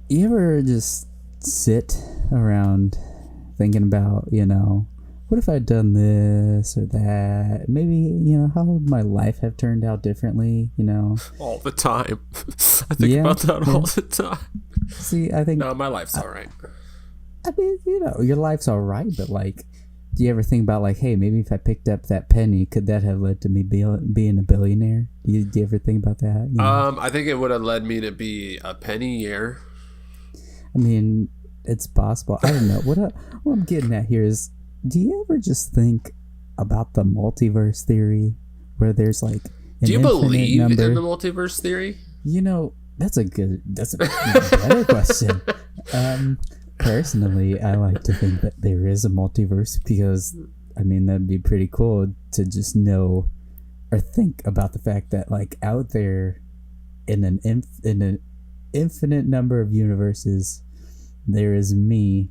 You ever just sit around thinking about, what if I'd done this or that? Maybe, how would my life have turned out differently? All the time. I think Yeah, about that yeah. all the time. See, I think, No, my life's all right. I mean, your life's all right, but like, do you ever think about like, hey, maybe if I picked up that penny, could that have led to me being a billionaire? Do you ever think about that? I think it would have led me to be a penny year. I mean, it's possible. I don't know. What I'm getting at here is, do you ever just think about the multiverse theory, where there's like an Do you infinite believe number? in the multiverse theory? That's a better question. Personally, I like to think that there is a multiverse because, I mean, that'd be pretty cool to just know or think about the fact that, like, out there in an infinite number of universes, there is me,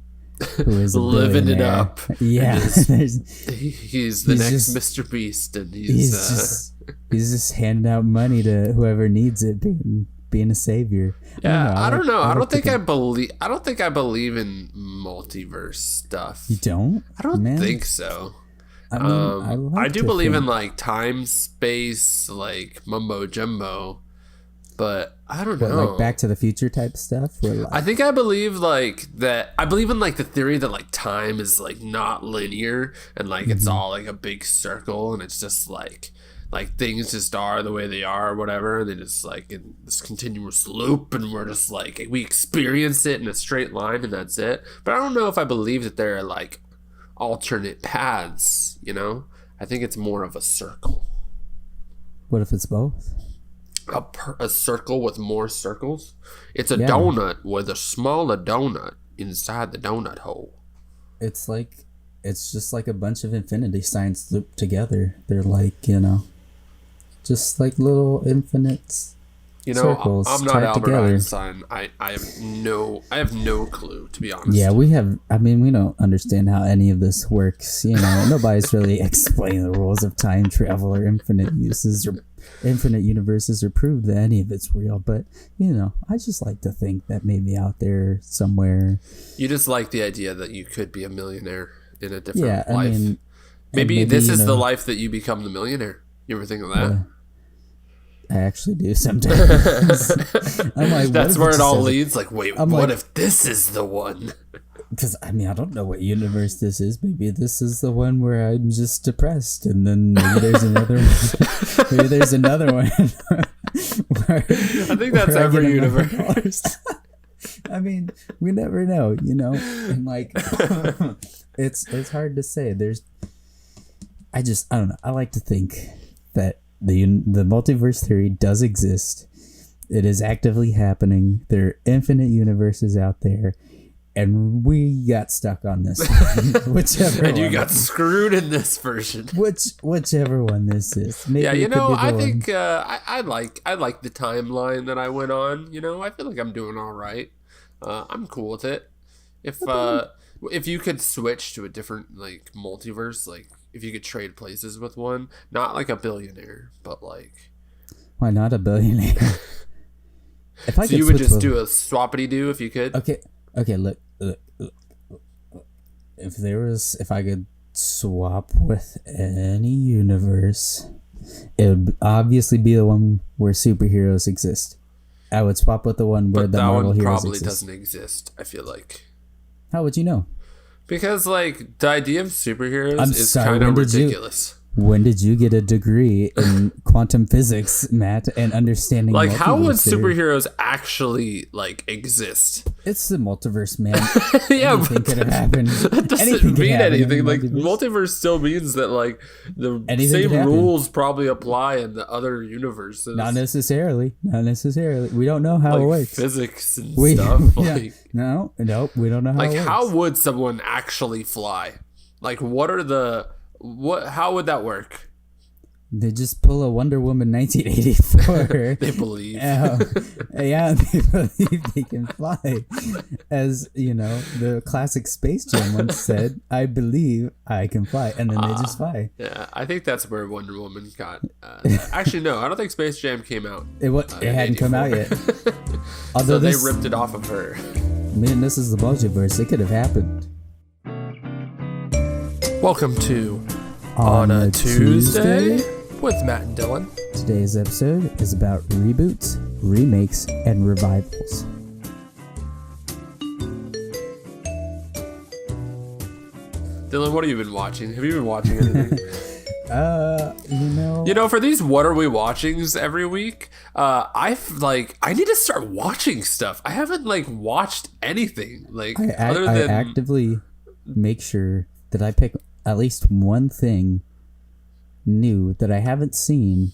who is a Living it billionaire. up. Yeah, He's the next just- Mr. Beast, and he's just handing out money to whoever needs it, being a savior. I don't know. I don't think I I believe. I don't think I believe in multiverse stuff. You don't? I don't Man. think so. I mean, I do believe in like time, space, like mumbo jumbo, but I don't know. Like Back to the Future type stuff. Where like, I think I believe like that. I believe in like the theory that like time is like not linear and like it's all like a big circle and it's just like things just are the way they are or whatever, and they just like in this continuous loop, and we're just like we experience it in a straight line and that's it. But I don't know if I believe that there are like alternate paths. I think it's more of a circle. what if it's both? A circle with more circles. It's a Yeah. donut with a smaller donut inside the donut hole. It's just like a bunch of infinity signs looped together. They're like, just like little infinite circles I'm not tied Albert together. Einstein. I have no clue, to be honest. Yeah, we don't understand how any of this works. Nobody's really explained the rules of time travel or infinite uses or infinite universes or proved that any of it's real. But, I just like to think that maybe out there somewhere. You just like the idea that you could be a millionaire in a different Yeah, life. I mean, maybe this is the life that you become the millionaire. You ever think of that? I actually do sometimes. I'm like, That's where it all leads. Like, wait, what like- if this is the one? Because, I don't know what universe this is. Maybe this is the one where I'm just depressed, and then maybe there's another one. Maybe there's another one. I think that's every universe. I mean, we never know, And like, it's hard to say. I don't know. I like to think that the multiverse theory does exist. It is actively happening. There are infinite universes out there, and we got stuck on this one, whichever. And you one. got screwed in this version. Whichever one this is. Maybe Yeah, it could be the I one. think I like the timeline that I went on. I feel like I'm doing all right. I'm cool with it. If you could switch to a different like multiverse, like if you could trade places with one, not like a billionaire, but like Why not a billionaire? If I so could you would switch just with- do a swappity do if you could. Okay. Look. If I could swap with any universe, it would obviously be the one where superheroes exist. I would swap with the one where But the that Marvel one heroes probably exist. doesn't exist. I feel like How would you know? because like the idea of superheroes I'm is sorry, kind of when did you- ridiculous. When did you get a degree in quantum physics, Matt, and understanding? Like, how would multiverse theory? superheroes actually like exist? It's the multiverse, man. Yeah, Anything but could have happened. that doesn't Anything could mean happen in anything. the Like multiverse. multiverse still means that like the Anything same could happen. rules probably apply in the other universes. Not necessarily. We don't know how it like works. physics and We stuff. yeah. Like, Nope. We don't know how. like it works. how would someone actually fly? Like, how would that work? They just pull a Wonder Woman 1984. They believe. Yeah, they believe they can fly. As, the classic Space Jam once said, I believe I can fly. And then they just fly. Yeah, I think that's where Wonder Woman got... actually, no, I don't think Space Jam came out. It hadn't come out yet. Although they ripped it off of her. Man, this is the multiverse. It could have happened. Welcome to On a Tuesday with Matt and Dylan. Today's episode is about reboots, remakes, and revivals. Dylan, what have you been watching? Have you been watching anything? For these what are we watchings every week, I need to start watching stuff. I haven't watched anything I actively make sure that I pick at least one thing new that I haven't seen,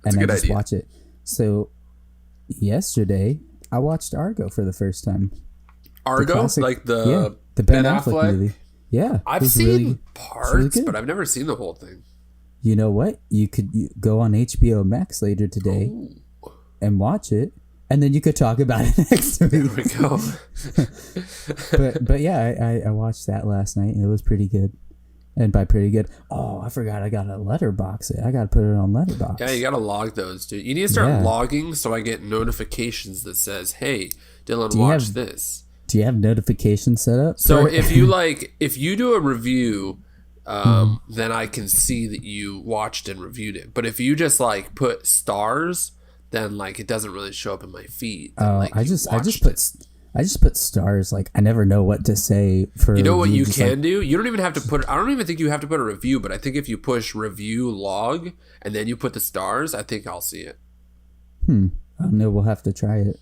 and I just watch it. So yesterday I watched Argo for the first time. Argo, classic, the Ben Affleck movie. Yeah, I've seen parts, but I've never seen the whole thing. You know what? You could go on HBO Max later today and watch it, and then you could talk about it next week. There we go. but yeah, I watched that last night, and it was pretty good. And by pretty good, I forgot I got to letterbox it. I got to put it on Letterboxd. Yeah, you got to log those, dude. You need to start logging so I get notifications that says, "Hey, Dylan, watch this." Do you have notifications set up? So if you do a review, then I can see that you watched and reviewed it. But if you just put stars, then it doesn't really show up in my feed. Then, I just put stars. I never know what to say for. You know what you can do? You don't even have to put. I don't even think you have to put a review. But I think if you push review log and then you put the stars, I think I'll see it. I don't know. We'll have to try it.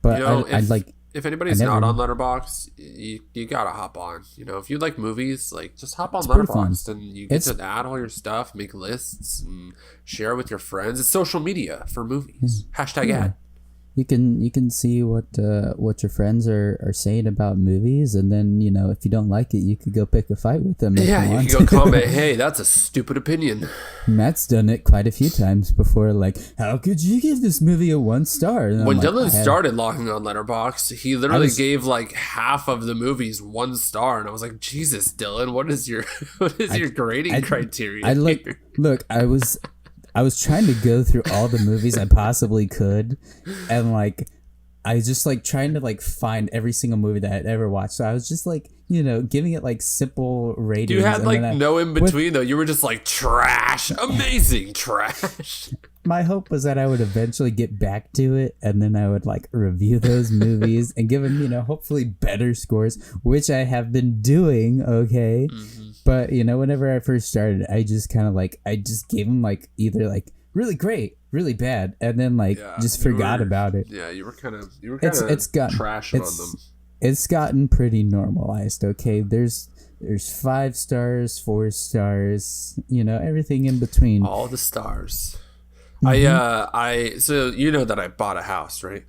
But I'd like. If anybody's not on Letterboxd, you gotta hop on. If you like movies, just hop on Letterboxd and you get to add all your stuff, make lists, and share with your friends. It's social media for movies. #ad. You can see what your friends are saying about movies, and then if you don't like it, you could go pick a fight with them. Yeah, you can go comment. Hey, that's a stupid opinion. Matt's done it quite a few times before. How could you give this movie a 1 star? And when Dylan started logging on Letterboxd, he literally gave half of the movies 1 star, and I was like, Jesus, Dylan, what is your grading criteria? Look, I was trying to go through all the movies I possibly could, and I was just trying to find every single movie that I'd ever watched. So I was just giving it simple ratings. You had no in between though. You were just trash, amazing trash. My hope was that I would eventually get back to it, and then I would review those movies and give them hopefully better scores, which I have been doing. Okay. Mm-hmm. But whenever I first started, I just kind of I just gave them either really great, really bad, and then just forgot about it. Yeah, you were kind of trashing on them. It's gotten pretty normalized. Okay, there's 5 stars, 4 stars, everything in between. All the stars. Mm-hmm. So that I bought a house, right?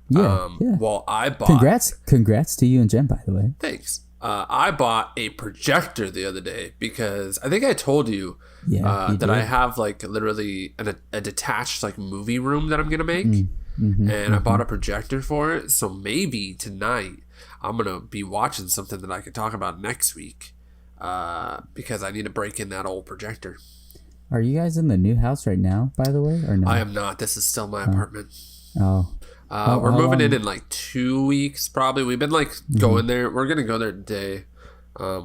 Yeah. Well, I bought. Congrats to you and Jen, by the way. Thanks. I bought a projector the other day because I think I told you that I have literally a detached movie room that I'm gonna make, and I bought a projector for it. So maybe tonight I'm gonna be watching something that I could talk about next week, because I need to break in that old projector. Are you guys in the new house right now, by the way, or no? I am not. This is still my apartment. We're moving in 2 weeks probably. We've been going there. We're gonna go there today.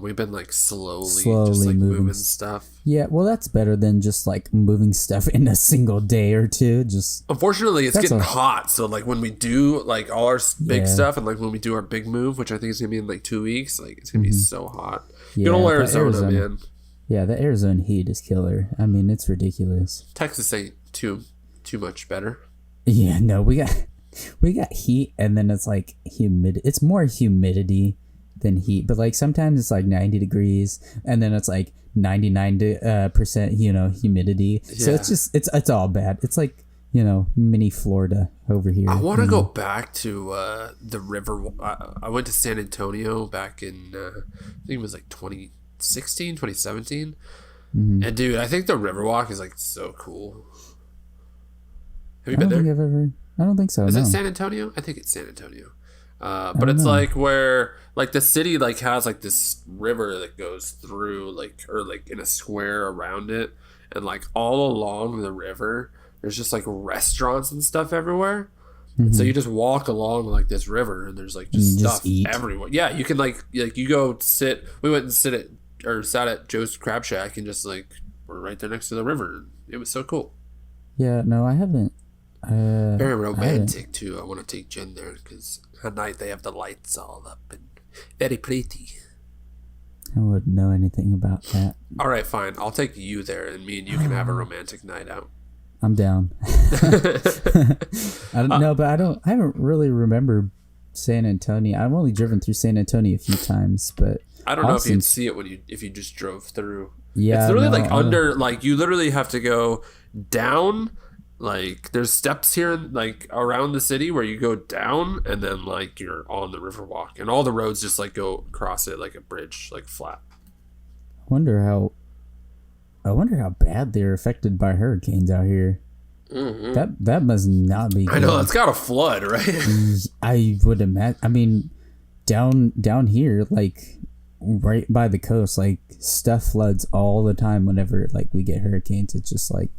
We've been slowly just moving stuff. Yeah, well, that's better than just moving stuff in a single day or two. Just unfortunately, it's getting hot. So when we do all our big stuff, and when we do our big move, which I think is gonna be in 2 weeks, it's gonna be so hot. Good old Arizona, man. Yeah, the Arizona heat is killer. I mean, it's ridiculous. Texas ain't too much better. Yeah, no, we got heat, and then it's humid. It's more humidity than heat, but sometimes it's 90 degrees, and then it's 99% humidity. Yeah. So it's just it's all bad. It's mini Florida over here. I want to go back to the river. I went to San Antonio back in I think it was 2016, 2017. Mm-hmm. And dude, I think the Riverwalk is like so cool. Have you I been don't there? think I've ever. I don't think so. Is No. it San Antonio? I think it's San Antonio. But don't it's know. like where like the city like has like this river that goes through like or like in a square around it, and like all along the river there's just like restaurants and stuff everywhere. And so you just walk along like this river and there's like just stuff everywhere. Yeah, you can like you go sit. We went and sat at Joe's Crab Shack and just like we're right there next to the river. It was so cool. Yeah, no, I haven't. Very romantic too. I want to take Jen there because at night they have the lights all up and very pretty. I wouldn't know anything about that. All right, fine. I'll take you there, and me and you can have a romantic night out. I'm down. I don't know, but I don't really remember San Antonio. I've only driven through San Antonio a few times, but I don't know if you'd see it if you just drove through. Yeah, it's literally like under, like you literally have to go down. Like there's steps here, like around the city where you go down, and then like you're on the Riverwalk, and all the roads just like go across it like a bridge, like flat. I wonder how bad they're affected by hurricanes out here. Mm-hmm. That must not be good. I know, it's got a flood, right? I would imagine. I mean, down here, like right by the coast, like stuff floods all the time whenever like we get hurricanes. It's just like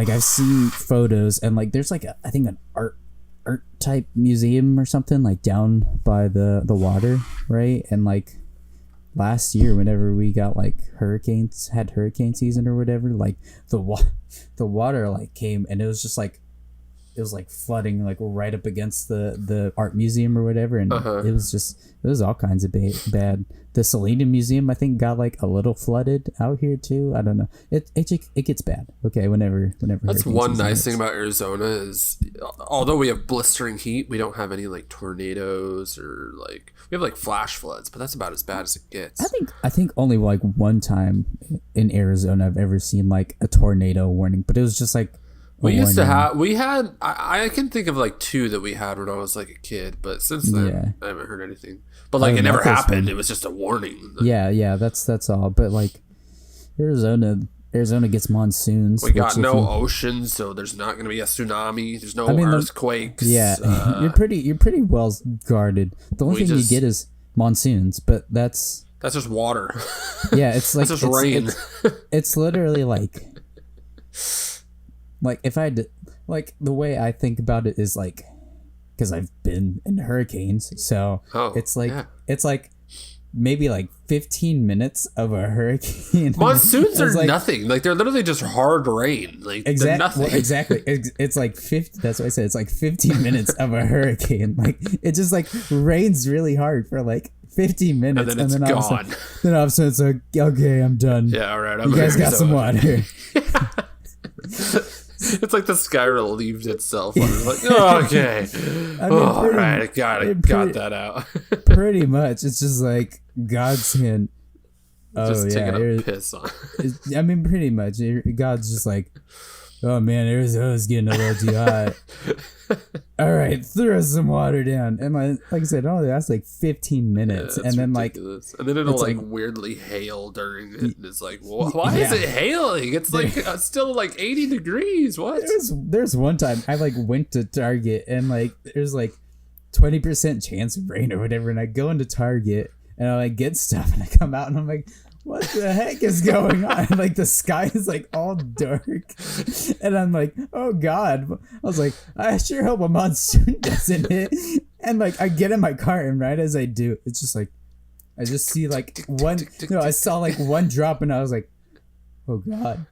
I've seen photos, and like there's like I think an art type museum or something like down by the water, right? And like last year whenever we got like hurricane season or whatever, like the water like came, and it was just like it was like flooding like right up against the art museum or whatever, and it was all kinds of bad. The Selenium Museum I think got like a little flooded out here too. I don't know. It gets bad. Okay, whenever. That's one nice thing about Arizona is, although we have blistering heat, we don't have any like tornadoes or like we have like flash floods, but that's about as bad as it gets. I think only like one time in Arizona I've ever seen like a tornado warning, but it was just like I can think of like two that we had when I was like a kid, but since then I haven't heard anything. But like it never happened. It was just a warning. Yeah, that's all. But like Arizona gets monsoons. We got no ocean, so there's not going to be a tsunami. There's no earthquakes. Yeah, you're pretty well guarded. The only thing you get is monsoons, but that's just water. Yeah, it's like that's just rain. It's literally like if I did, like the way I think about it is like because I've been in hurricanes, so it's like maybe like 15 minutes of a hurricane. Monsoons are like, nothing. Like they're literally just hard rain. Like they're nothing. Well, exactly. It's like 50. That's what I said. It's like 15 minutes of a hurricane. Like it just like rains really hard for like 15 minutes, and then it's gone. Then all of a sudden it's like, okay, I'm done. Yeah, all right. You guys got some water. It's like the sky relieved itself. I was like, oh, okay. All right, I got that out. Pretty much. It's just like God's hand. Just taking a piss on. I mean, pretty much. God's just like, oh man, Arizona's getting a little too hot. All right, throw some water down. And like I said, that's like 15 minutes. Yeah, and then ridiculous. And then it'll like weirdly hail during it. And it's like, well, why is it hailing? It's like still like 80 degrees. What? There's one time I like went to Target and like there's like 20% chance of rain or whatever. And I go into Target and I like get stuff and I come out and I'm like, what the heck is going on? Like the sky is like all dark, and I'm like, oh God! I was like, I sure hope a monsoon doesn't hit. And like I get in my car, and right as I do, it's just like I just see like one. No, I saw like one drop, and I was like, oh God,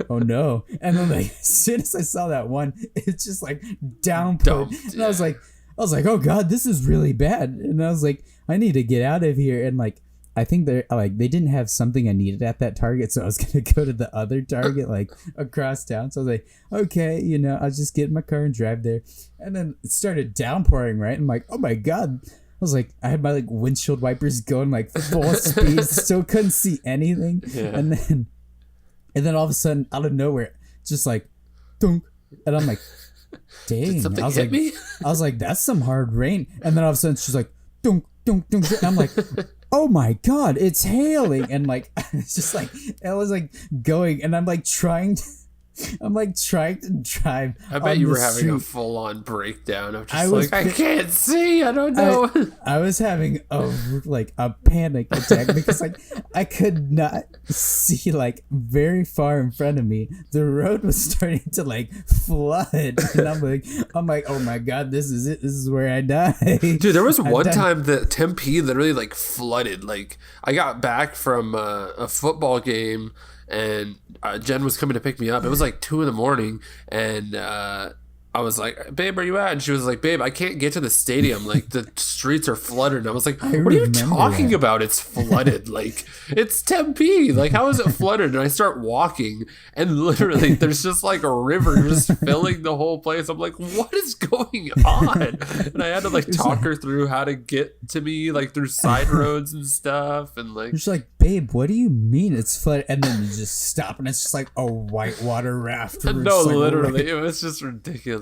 oh no! And then like as soon as I saw that one, it's just like downpour, and I was like, oh God, this is really bad. And I was like, I need to get out of here, and like. I think they didn't have something I needed at that Target, so I was gonna go to the other Target like across town. So I was like, okay, I'll just get in my car and drive there. And then it started downpouring, right? And I'm like, oh my God. I was like, I had my like windshield wipers going like full speed, still couldn't see anything. Yeah. And then all of a sudden, out of nowhere, just like, dunk, and I'm like, dang. Did something hit me? I was like, that's some hard rain. And then all of a sudden, she's like, dunk, dunk, dunk, and I'm like. oh my God, it's hailing. And like, it's just like, I was like going and I'm like trying to drive. I bet you were having a full-on breakdown of just I can't see. I don't know. I was having a panic attack because like I could not see like very far in front of me. The road was starting to like flood, and I'm like, oh my God, this is it. This is where I die. Dude, there was one time that Tempe literally like flooded. Like I got back from a football game. And Jen was coming to pick me up. It was like 2 a.m. And I was like, babe, where you at? And she was like, babe, I can't get to the stadium. Like the streets are flooded. And I was like, what are you talking about? It's flooded. Like it's Tempe. Like how is it flooded? And I start walking and literally there's just like a river just filling the whole place. I'm like, what is going on? And I had to like talk her through how to get to me like through side roads and stuff. And like, she's like, babe, what do you mean it's flooded? And then you just stop and it's just like a whitewater raft. No, literally, it was just ridiculous.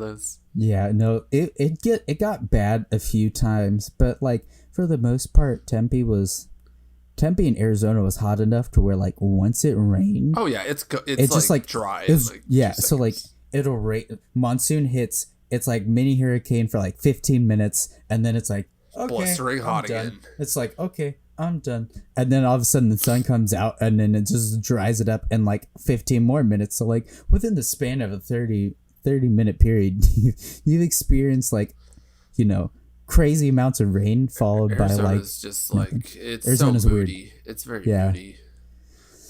Yeah, no, it got bad a few times, but like for the most part, Tempe in Arizona was hot enough to where like once it rained, oh yeah, it's just like dry. Yeah, so like it'll rain. Monsoon hits. It's like mini hurricane for like 15 minutes, and then it's like okay, blistering hot again. It's like okay, I'm done. And then all of a sudden the sun comes out and then it just dries it up in like 15 more minutes. So like within the span of a 30-minute period, you've experienced like, you know, crazy amounts of rain followed Arizona's by like just like it's Arizona's so moody. Weird. It's very moody.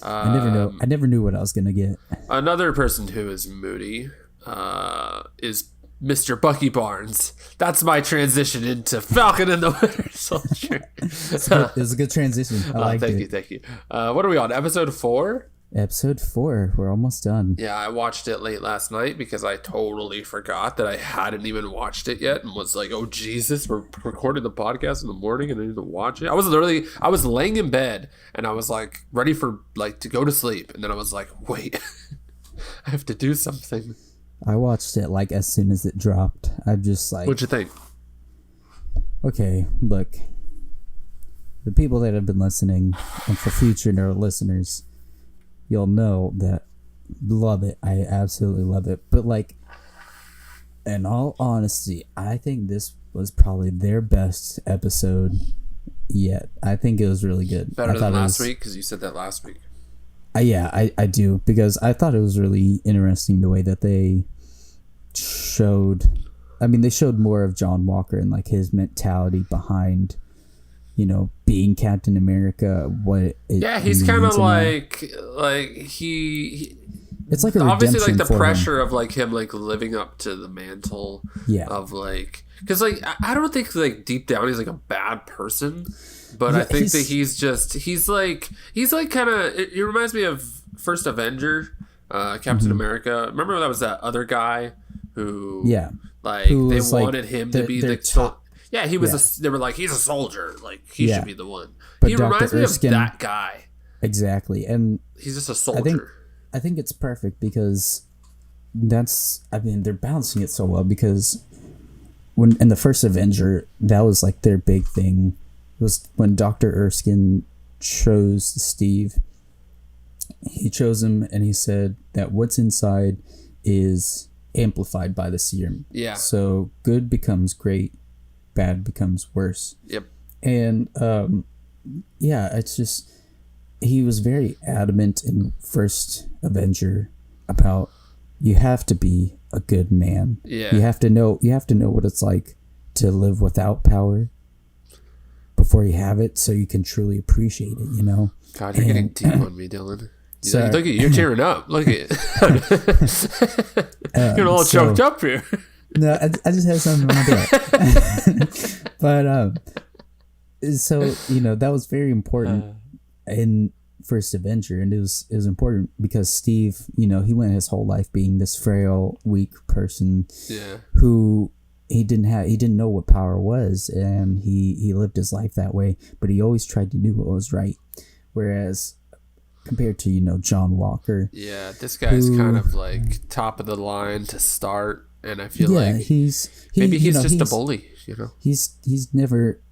I never knew what I was gonna get. Another person who is moody is Mr. Bucky Barnes. That's my transition into Falcon and the Winter Soldier. It was a good transition. I liked it. Thank you. What are we on? Episode 4? Episode 4. We're almost done. Yeah, I watched it late last night because I totally forgot that I hadn't even watched it yet and was like, oh Jesus, we're recording the podcast in the morning and I need to watch it. I was laying in bed and I was like ready for like to go to sleep, and then I was like, wait, I have to do something. I watched it like as soon as it dropped. I'm just like, what'd you think? Okay, look, the people that have been listening and for future nerd listeners, you'll know that love it. I absolutely love it. But like, in all honesty, I think this was probably their best episode yet. I think it was really good. Better than last week, because you said that last week. I do, because I thought it was really interesting the way that they showed. I mean, they showed more of John Walker and like his mentality behind, you know, being Captain America. He's kind of like he. It's like a obviously redemption like the for pressure him. of like him like living up to the mantle. Yeah. Of like, because like I don't think like deep down he's like a bad person. But Yeah, I think that he's like kind of, it reminds me of First Avenger, Captain America. Remember when that was that other guy who, they wanted him to be the top. Yeah, he was. They were like, he's a soldier. Like he should be the one. But he Dr. reminds me Erskine, of that guy. Exactly, and he's just a soldier. I think it's perfect because they're balancing it so well, because when in the first Avenger, that was like their big thing. Was when Dr. Erskine chose Steve. He chose him and he said that what's inside is amplified by the serum. Yeah. So good becomes great, bad becomes worse. Yep. And it's just, he was very adamant in First Avenger about you have to be a good man. Yeah. You have to know what it's like to live without power before you have it, so you can truly appreciate it, you know? God, you're getting deep on me, Dylan. Look at you, you're tearing up. Look at you're a little choked up here. No, I just have something in my throat. But so, you know, that was very important in First Avenger, and it was important because Steve, you know, he went his whole life being this frail, weak person who he didn't know what power was, and he lived his life that way, but he always tried to do what was right. Whereas compared to, you know, John Walker, this guy's kind of like top of the line to start, and I feel like he's just a bully, you know. He's never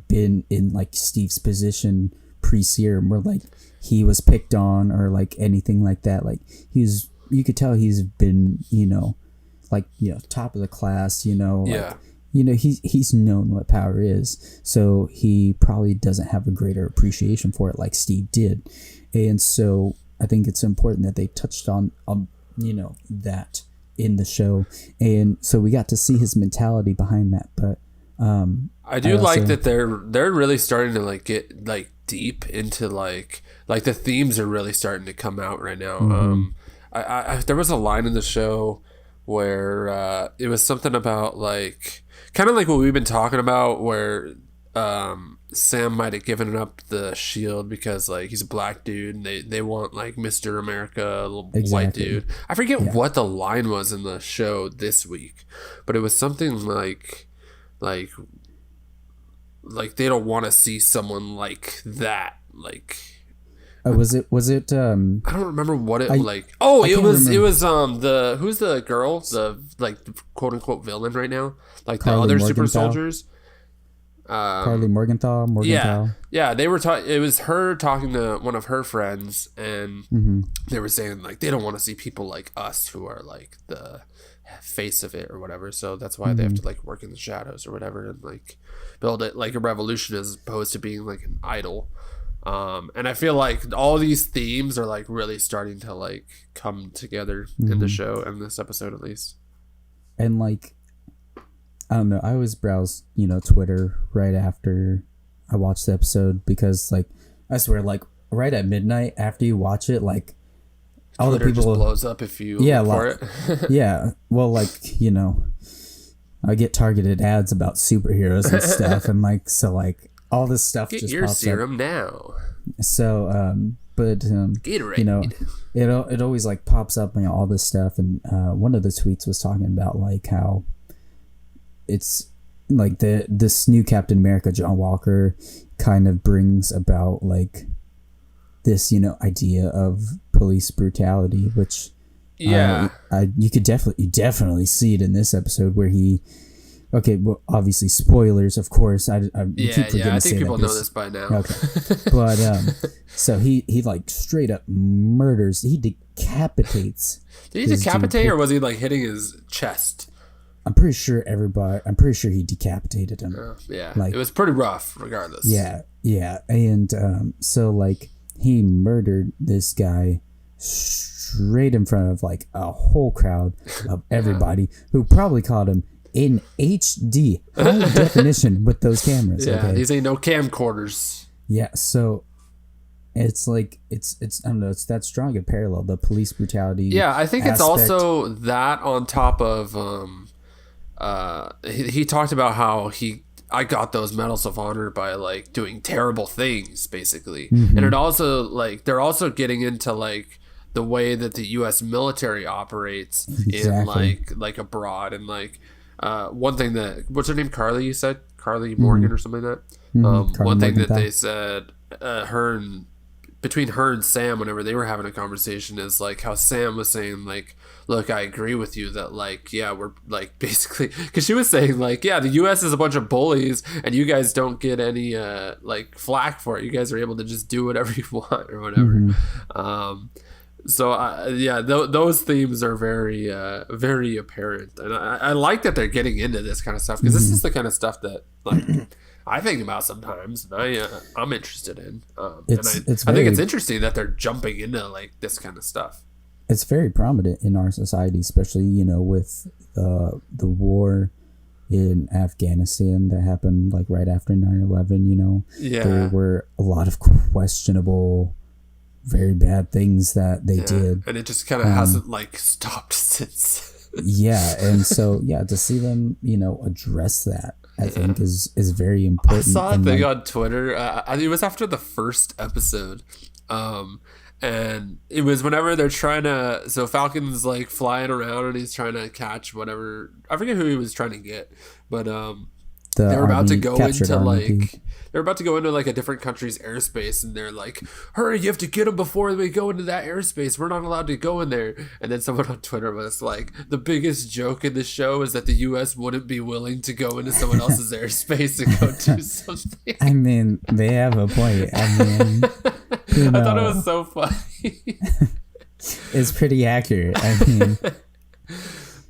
been in like Steve's position pre-serum where like he was picked on or like anything like that. Like you could tell he's been, like, top of the class, Yeah. Like, he's known what power is, so he probably doesn't have a greater appreciation for it like Steve did. And so I think it's important that they touched on that in the show, and so we got to see his mentality behind that. But I do like that they're really starting to like get like deep into like the themes are really starting to come out right now. I there was a line in the show where it was something about like kind of like what we've been talking about, where Sam might have given up the shield because like he's a black dude and they want like Mr. America, a little white dude. I forget what the line was in the show this week, but it was something like they don't want to see someone like that. Like was it I don't remember what it like. Oh, it was the who's the girl, the like quote unquote villain right now, like Carly the other Morgenthau? super soldiers. Carly Morgenthau. Yeah, they were talking. It was her talking to one of her friends, and they were saying like they don't want to see people like us who are like the face of it or whatever. So that's why they have to like work in the shadows or whatever and like build it like a revolution as opposed to being like an idol. And I feel like all these themes are like really starting to like come together in the show, in this episode at least. And like, I don't know, I always browse, Twitter right after I watch the episode because like, I swear, like right at midnight after you watch it, like all Twitter the people just blows up if you look for it. Yeah. Well, like, I get targeted ads about superheroes and stuff. And like, so like all this stuff Get just your pops serum up. now. So, but, Gatorade. It always like pops up, all this stuff. And one of the tweets was talking about like how it's like this new Captain America, John Walker, kind of brings about like this, idea of police brutality, which you could definitely see it in this episode where well, obviously spoilers, of course. I keep forgetting I to think say people that know this by now. Okay, but so he like straight up murders. He decapitates. Did he decapitate, or was he like hitting his chest? I'm pretty sure he decapitated him. Like, it was pretty rough, regardless. Yeah, and so like he murdered this guy straight in front of like a whole crowd of everybody who probably caught him in HD, high definition with those cameras. Yeah, these ain't no camcorders. Yeah, so it's like it's I don't know, it's that strong a parallel, the police brutality. Yeah, I think it's aspect. also that on top of he talked about how I got those medals of honor by like doing terrible things, basically. And it also like they're also getting into like the way that the US military operates in like abroad, and like one thing that, what's her name, Carly, you said Carly Morgan or something like that. One thing that they said between her and Sam whenever they were having a conversation is like how Sam was saying like, look, I agree with you that like, yeah, we're like basically, because she was saying like, yeah, the US is a bunch of bullies and you guys don't get any like flack for it. You guys are able to just do whatever you want or whatever. So those themes are very very apparent, and I like that they're getting into this kind of stuff, because this is the kind of stuff that like I think about sometimes, and I'm interested in. I think it's interesting that they're jumping into like this kind of stuff. It's very prominent in our society, especially with the war in Afghanistan that happened like right after 9/11. There were a lot of questionable, very bad things that they did, and it just kind of hasn't like stopped since. And so to see them address that, I think is very important. I saw a thing on Twitter. It was after the first episode, and it was whenever they're trying to. So Falcon's like flying around and he's trying to catch whatever. I forget who he was trying to get, but the they were about to army go captured into army. like they're about to go into like a different country's airspace, and they're like, hurry, you have to get them before we go into that airspace, we're not allowed to go in there. And then someone on Twitter was like, the biggest joke in the show is that the US wouldn't be willing to go into someone else's airspace and go do something. I mean, they have a point. I mean, you know, I thought it was so funny. It's pretty accurate. I mean,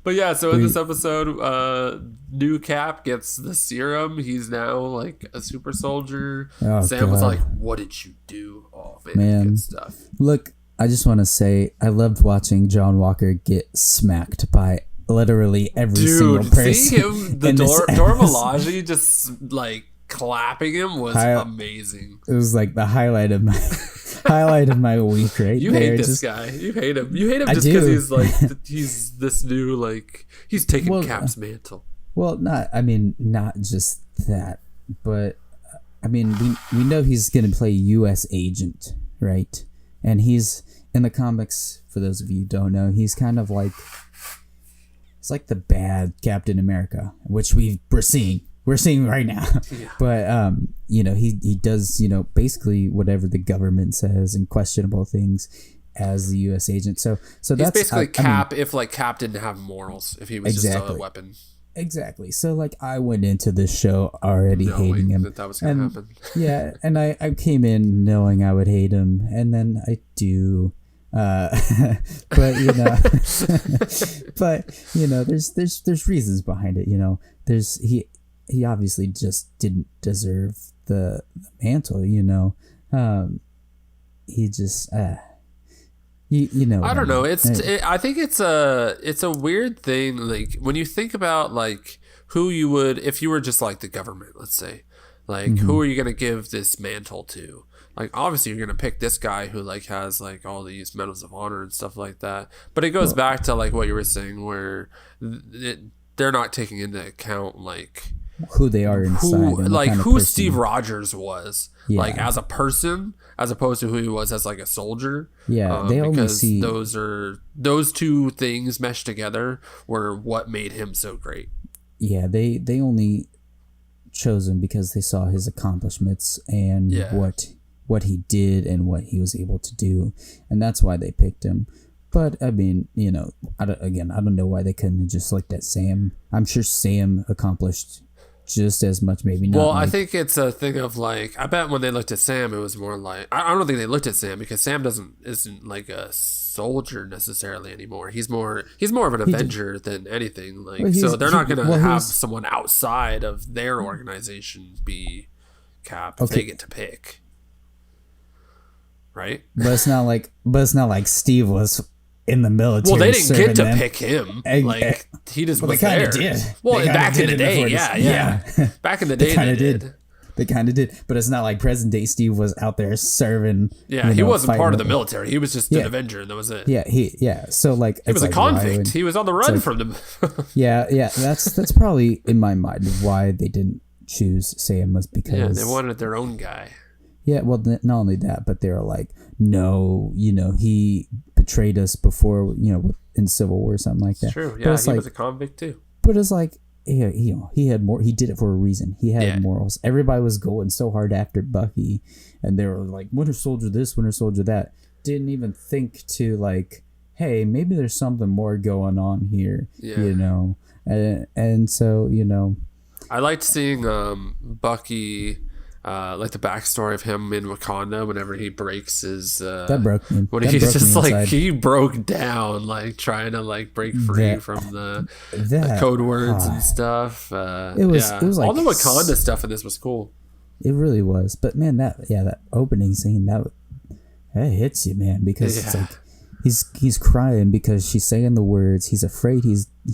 but yeah, so in this episode, new Cap gets the serum. He's now like a super soldier. Oh, Sam was God. like, what did you do? Oh man, Man. good stuff. look, I just want to say I loved watching John Walker get smacked by literally every single Dude, person. seeing him, the in this Dora episode. Milaje just like clapping him was amazing. It was like the highlight of my week, right? You there. hate this Just, guy. You hate him. You hate him I just because do. he's like he's this new like he's taking Well, Cap's mantle. Well, not just that, but I mean, we know he's gonna play U.S. agent, right? And he's in the comics. For those of you who don't know, he's kind of like it's like the bad Captain America, which we're seeing right now. Yeah. But you know, he does, you know, basically whatever the government says and questionable things as the U.S. agent. So He's that's basically I Cap if like Cap didn't have morals, if he was just Exactly. a weapon. Exactly. So like I went into this show already hating Knowing him. that was gonna And- happen. Yeah, and I came in knowing I would hate him, and then I do. But you know, there's reasons behind it. You know, he obviously just didn't deserve the mantle. You know, he just you know. I don't know. mean. I think it's a weird thing. Like when you think about like who you would, if you were just like the government, let's say, like who are you gonna give this mantle to? Like obviously you're gonna pick this guy who like has like all these medals of honor and stuff like that. But it goes back to like what you were saying, where they're not taking into account like who they are inside, and what like kind of who person- Steve Rogers was, Yeah. like as a person, as opposed to who he was as like a soldier. Yeah, they only because see those two things meshed together were what made him so great. Yeah, they only chose him because they saw his accomplishments and Yeah. what he did and what he was able to do, and that's why they picked him. But I mean, you know, I don't know why they couldn't have just looked at Sam. I'm sure Sam accomplished just as much, maybe not. Well, I like- think it's a thing of like, I bet when they looked at Sam, it was more like, I don't think they looked at Sam because Sam isn't like a soldier necessarily anymore. He's more of an Avenger than anything. Like, Well, so they're not going to have he's- someone outside of their organization be Cap if Okay. they get to pick. Right? but it's not like Steve was in the military. Well, they didn't serving get to them. pick him. Egg- Like he just Well, was they kind there. of did. Well, They kinda back in did the it day, before yeah. this- Back in the day, kinda they did. They kind of did, but it's not like present day Steve was out there serving. Yeah, you he know, wasn't part of the fighting- military. He was just an Yeah. Avenger, and that was it. Yeah. So like He was a convict. He was on the run like- from them. Yeah. That's probably in my mind why they didn't choose Sam was because Yeah, they wanted their own guy. Yeah, well, not only that, but they were like, no, you know, he betrayed us before, you know, in Civil War or something like that. True. But Yeah, it's he like, was a convict too. but it's like, yeah, you know, he had more. He did it for a reason. He had Yeah. morals. Everybody was going so hard after Bucky, and they were like, Winter Soldier this, Winter Soldier that. Didn't even think to like, hey, maybe there's something more going on here. Yeah. You know, and so you know. I liked seeing Bucky, like the backstory of him in Wakanda whenever he breaks his. That broke me. When That he's broke just me like inside. he broke down, like trying to like break free That- from the that code words ah, and stuff. It was like all the Wakanda stuff in this was cool. It really was. But man, that opening scene that hits you, man, because it's Yeah. like he's crying because she's saying the words. He's afraid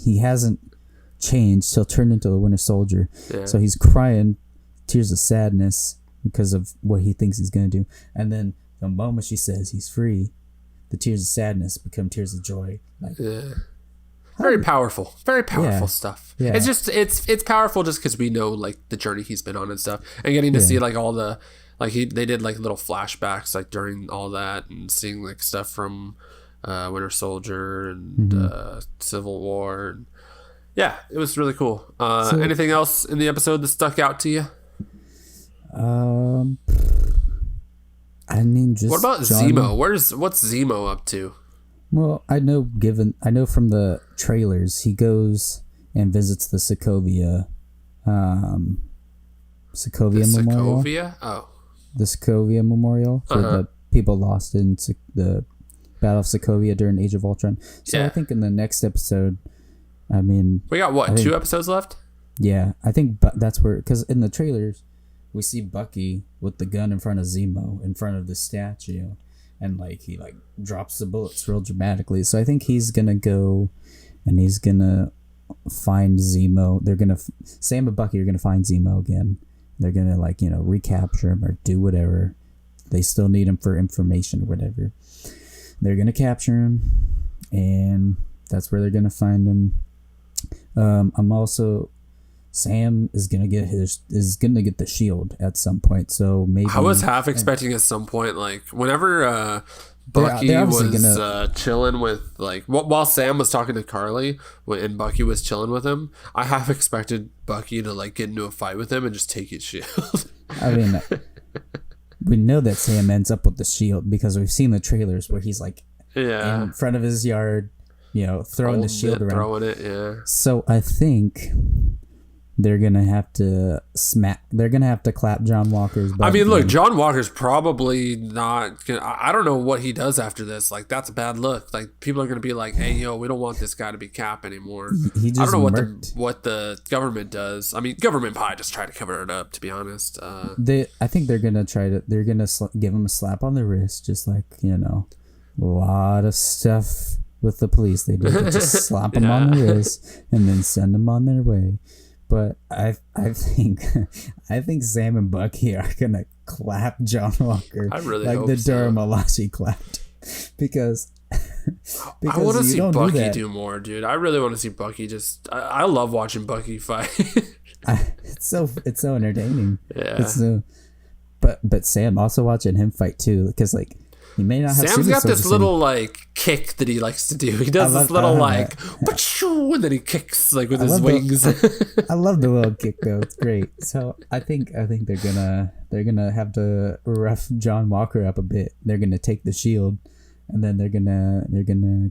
he hasn't changed. He'll turn into the Winter Soldier. Yeah. So he's crying tears of sadness because of what he thinks he's gonna do. And then the moment she says he's free, the tears of sadness become tears of joy. Like, Yeah. Very powerful stuff. Yeah. It's just it's powerful just because we know like the journey he's been on and stuff, and getting to see like all the like they did like little flashbacks like during all that and seeing like stuff from Winter Soldier and Civil War. And Yeah, it was really cool. So- Anything else in the episode that stuck out to you? Um, I mean, just What about John, Zemo? What's Zemo up to? Well, I know from the trailers, he goes and visits the Sokovia Memorial. Sokovia? Oh. The Sokovia Memorial for the people lost in the Battle of Sokovia during Age of Ultron. So Yeah. I think in the next episode, I mean, We got what, I think- 2 episodes left? yeah, I think that's where, because in the trailers, we see Bucky with the gun in front of Zemo, in front of the statue, and like he like drops the bullets real dramatically. So I think he's gonna go and he's gonna find Zemo. They're gonna Sam and Bucky are gonna find Zemo again. They're gonna like, you know, recapture him or do whatever. They still need him for information or whatever. They're gonna capture him, and that's where they're gonna find him. I'm also Sam is gonna get the shield at some point. So maybe I was half expecting at some point, like whenever Bucky they're was obviously chilling with like while Sam was talking to Carly and Bucky was chilling with him, I half expected Bucky to like get into a fight with him and just take his shield. I mean, we know that Sam ends up with the shield because we've seen the trailers where he's like Yeah, in front of his yard, you know, throwing the shield around. throwing it. Yeah. So I think they're gonna have to clap John Walker's butt. I mean, look, again. John Walker's probably not gonna. I don't know what he does after this. Like, that's a bad look. Like, people are gonna be like, "Hey, yo, we don't want this guy to be Cap anymore." He just I don't know murked. what the government does. I mean, government probably just try to cover it up. To be honest, I think they're gonna give him a slap on the wrist, just like, you know, a lot of stuff with the police they do. They just slap him on the wrist and then send him on their way. But I think Sam and Bucky are gonna clap John Walker I really like hope the so. Dora Milaje clapped because I want to see you don't Bucky that. do more, dude. I really want to see Bucky just. I love watching Bucky fight. It's so entertaining. Yeah. It's so, but Sam, also watching him fight too, because like he may not have. Sam's super got soldier this syndrome. little like kick that he likes to do. He does this little like, and then he kicks like with his love wings. I love the little kick though. It's great. So I think they're gonna have to rough John Walker up a bit. They're gonna take the shield, and then they're gonna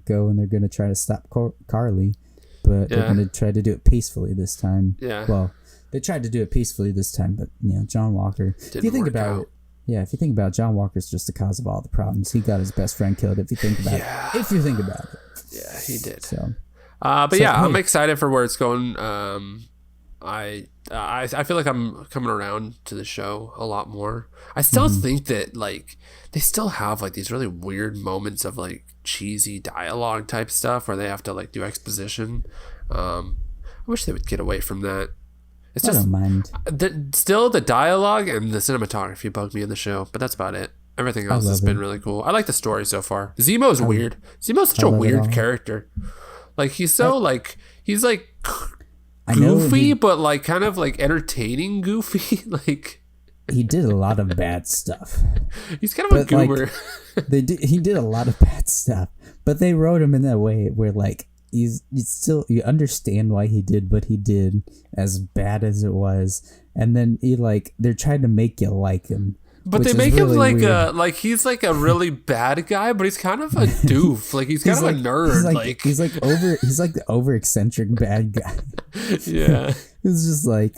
go and they're gonna try to stop Carly, but they're gonna try to do it peacefully this time. Yeah. Well, they tried to do it peacefully this time, but you know, John Walker. If you think about it. Yeah, if you think about it, John Walker's just the cause of all the problems. He got his best friend killed. If you think about it. Yeah, he did. So, I'm excited for where it's going. I feel like I'm coming around to the show a lot more. I still think that like they still have like these really weird moments of like cheesy dialogue type stuff where they have to like do exposition. I wish they would get away from that. It's I just don't mind. Still the dialogue and the cinematography bug me in the show, but that's about it. Everything else has been really cool. I like the story so far. Zemo's weird. Zemo's such a weird character. Like he's so he's like goofy, but like kind of like entertaining goofy. Like he did a lot of bad stuff. He's kind of a goober. He did a lot of bad stuff, but they wrote him in that way where like you understand why he did what he did, as bad as it was, and then they're trying to make you like him. But they make him like he's like a really bad guy, but he's kind of a doof. Like he's kind of a nerd. He's like the over eccentric bad guy. Yeah. It's just like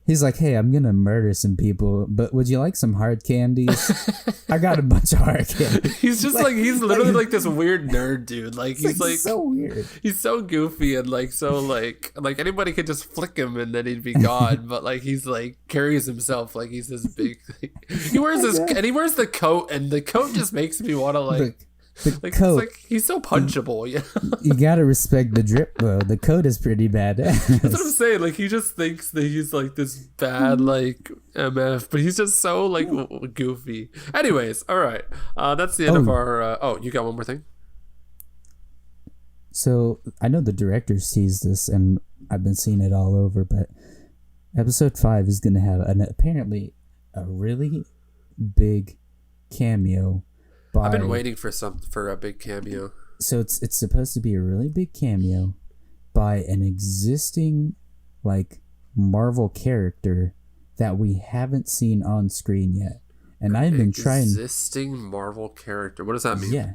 he's like, hey, I'm gonna murder some people, but would you like some hard candies? I got a bunch of hard candies. He's just he's literally like this weird nerd dude. Like he's like so weird. He's so goofy and like so like anybody could just flick him and then he'd be gone. But like he's like carries himself like he's this big. He wears he wears the coat, and the coat just makes me want to the coat. He's so punchable. Yeah, you gotta respect the drip, bro. The coat is pretty badass. That's what I'm saying. Like he just thinks that he's like this bad like MF, but he's just so like goofy. Anyways, all right. That's the end of our. You got one more thing? So I know the director sees this, and I've been seeing it all over. But episode 5 is gonna have apparently a really big cameo. I've been waiting for a big cameo. So it's supposed to be a really big cameo by an existing like Marvel character that we haven't seen on screen yet. And I've been trying... Existing Marvel character. What does that mean? Yeah.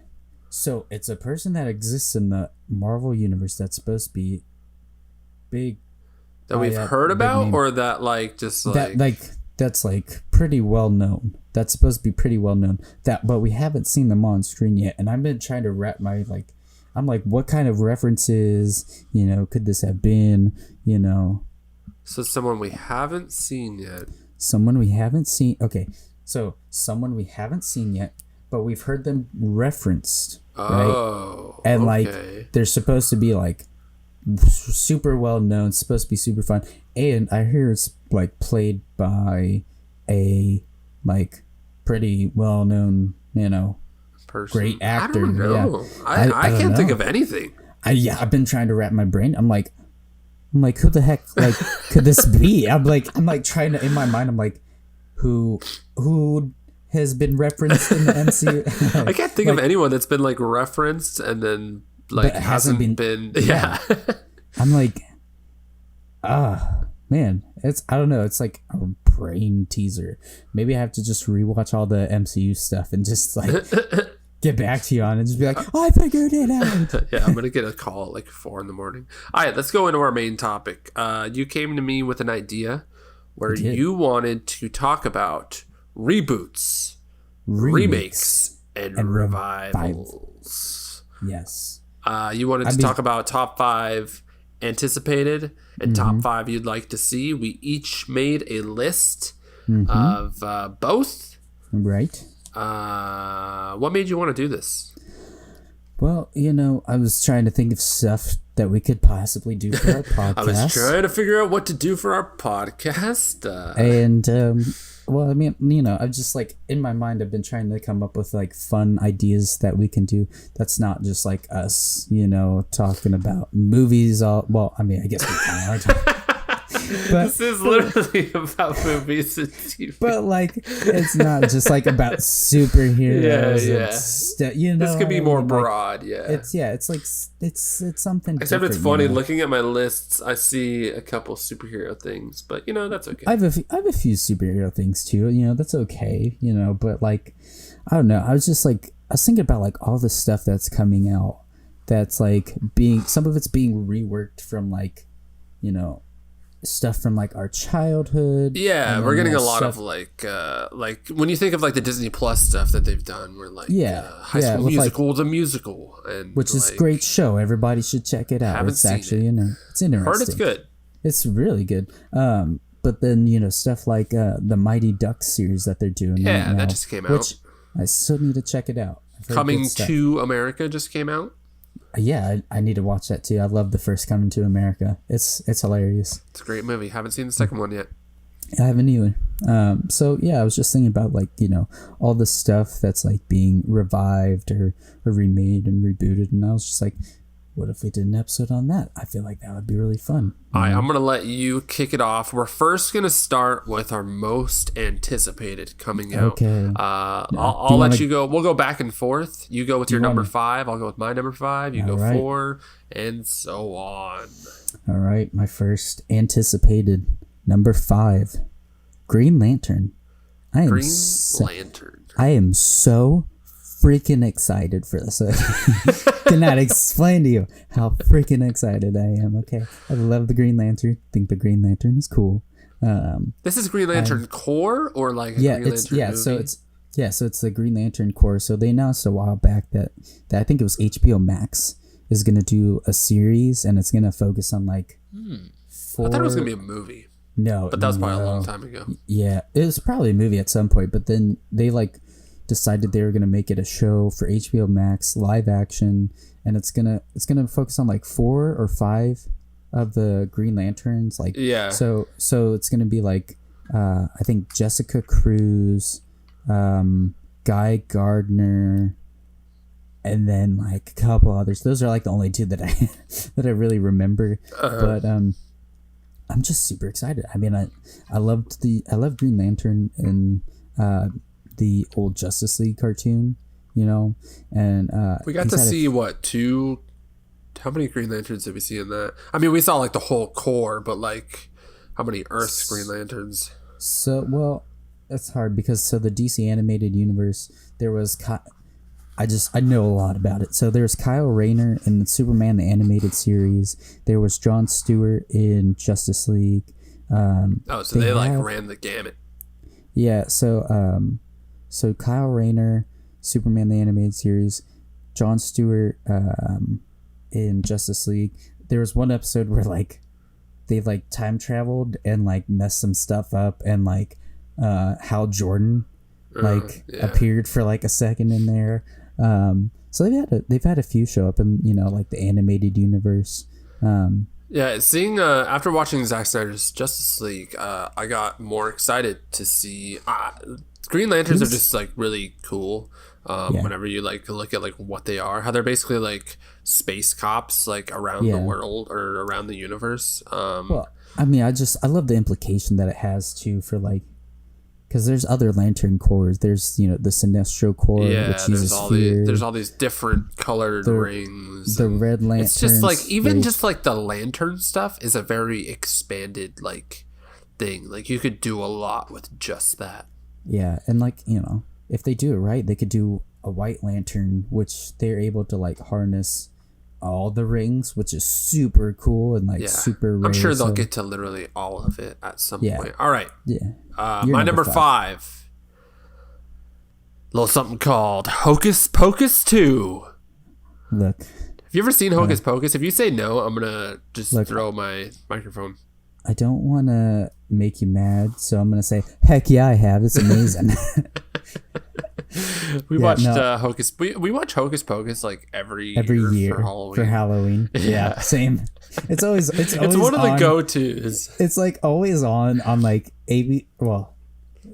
So it's a person that exists in the Marvel universe that's supposed to be big. That we've heard about, or that like just like... That's like pretty well known. That's supposed to be pretty well known. But we haven't seen them on screen yet. And I've been trying to wrap my like... I'm like, what kind of references, could this have been, So someone we haven't seen yet. Someone we haven't seen. Okay. So someone we haven't seen yet, but we've heard them referenced, right? And like they're supposed to be like super well known, supposed to be super fun, and I hear it's like played by a like pretty well known, person. Great actor. I don't know. Yeah. I can't think of anything. I've been trying to wrap my brain. I'm like, who the heck like could this be? I'm like trying to in my mind. I'm like, who has been referenced in the MCU? I can't think of anyone that's been like referenced and then like hasn't been yeah. I'm like, man, I don't know, it's like a brain teaser. Maybe I have to just rewatch all the MCU stuff and just like get back to you on it and just be like, I figured it out. Yeah, I'm gonna get a call at like 4 a.m. All right, let's go into our main topic. You came to me with an idea where you wanted to talk about reboots, remakes, and revivals. Yes. You wanted to talk about top 5 anticipated and top 5 you'd like to see. We each made a list of both. Right. What made you want to do this? Well, I was trying to think of stuff that we could possibly do for our podcast. I was trying to figure out what to do for our podcast. Well, I mean, I've just like in my mind, I've been trying to come up with like fun ideas that we can do. That's not just like us, talking about movies. Well, I mean, I guess we kind of are talking. But, this is literally about movies and TV. But like, it's not just like about superheroes. Yeah. This could be more broad. Yeah. It's like it's something. Except it's funny looking at my lists. I see a couple superhero things, but that's okay. I have a few superhero things too. That's okay. But like, I don't know. I was thinking about like all the stuff that's coming out. That's like some of it's being reworked from like, stuff from like our childhood. Yeah, we're getting a lot of like when you think of like the Disney Plus stuff that they've done, we're like High School Musical, the musical, and which is a great show. Everybody should check it out. It's actually it's interesting. Heard it's good. It's really good. But then stuff like the Mighty Ducks series that they're doing. Yeah, right now, that just came out. Which I still need to check it out. Coming to America just came out. Yeah, I need to watch that too. I love the first Coming to America. It's hilarious. It's a great movie. Haven't seen the second one yet. I haven't either. So yeah, I was just thinking about like all the stuff that's like being revived or remade and rebooted, and I was just like, what if we did an episode on that? I feel like that would be really fun. All right, I'm going to let you kick it off. We're first going to start with our most anticipated coming out. Okay. I'll let you go. We'll go back and forth. You go with your number 5. I'll go with my number 5. You go 4, and so on. All right. My first anticipated number 5, Green Lantern. I am so freaking excited for this. Cannot explain to you how freaking excited I am. Okay, I love the Green Lantern. Think the Green Lantern is cool. This is Green Lantern Corps or like a Green Lantern movie? So it's the Green Lantern Corps. So they announced a while back that I think it was HBO Max is going to do a series, and it's going to focus on like. I thought it was going to be a movie. No, but that was probably a long time ago. Yeah, it was probably a movie at some point, but then they like decided they were going to make it a show for HBO Max, live action, and it's gonna focus on like 4 or 5 of the Green Lanterns. Like, yeah. So it's gonna be like I think Jessica Cruz, Guy Gardner, and then like a couple others. Those are like the only 2 that I really remember. But I'm just super excited. I mean, I love Green Lantern and the old Justice League cartoon, and we got to see what 2 How many Green Lanterns did we see in that? I mean, we saw like the whole core, but like, how many Earth's Green Lanterns? So, well, that's hard because the DC animated universe, there was I know a lot about it. So there's Kyle Rayner in the Superman the animated series. There was Jon Stewart in Justice League. So they ran the gamut. Yeah. So Kyle Rayner, Superman the animated series, Jon Stewart in Justice League. There was one episode where like they like time traveled and like messed some stuff up, and like Hal Jordan appeared for like a second in there. So they've had a few show up in, you know, like the animated universe. Seeing after watching Zack Snyder's Justice League, I got more excited to see Green Lanterns are just like really cool. Whenever you like look at like what they are, how they're basically like space cops like around the world or around the universe. Well, I mean, I love the implication that it has too for like, because there's other Lantern cores. There's, you know, the Sinestro core, which uses fear. There's all these different colored rings. The red Lantern. It's just like just like the Lantern stuff is a very expanded like thing. Like you could do a lot with just that. Yeah, and like, you know, if they do it right, they could do a White Lantern, which they're able to like harness all the rings, which is super cool and like super rare. I'm sure they'll get to literally all of it at some point. All right. Yeah. My number 5. Little something called Hocus Pocus 2. Look. Have you ever seen Hocus Pocus? If you say no, I'm gonna just throw my microphone. I don't want to make you mad, so I'm gonna say, heck yeah, I have. It's amazing. We watched Hocus. We watch Hocus Pocus like every year for Halloween. Yeah, same. It's always one of the go-tos. It's like always on like well,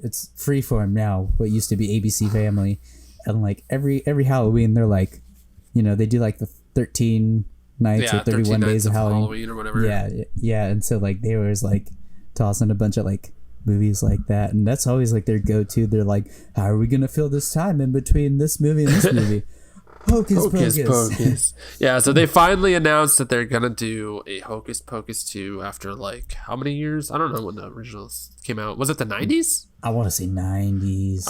it's Freeform now. What used to be ABC Family, and like every Halloween they're like, you know, they do like the 13 nights or 31 days of Halloween or whatever. Yeah, and so like they always like tossing a bunch of like movies like that, and that's always like their go-to. They're like, how are we gonna fill this time in between this movie and this movie? Hocus Pocus. Yeah, so they finally announced that they're gonna do a Hocus Pocus 2 after like how many years? I don't know when the originals came out. Was it the 90s? I want to say 90s.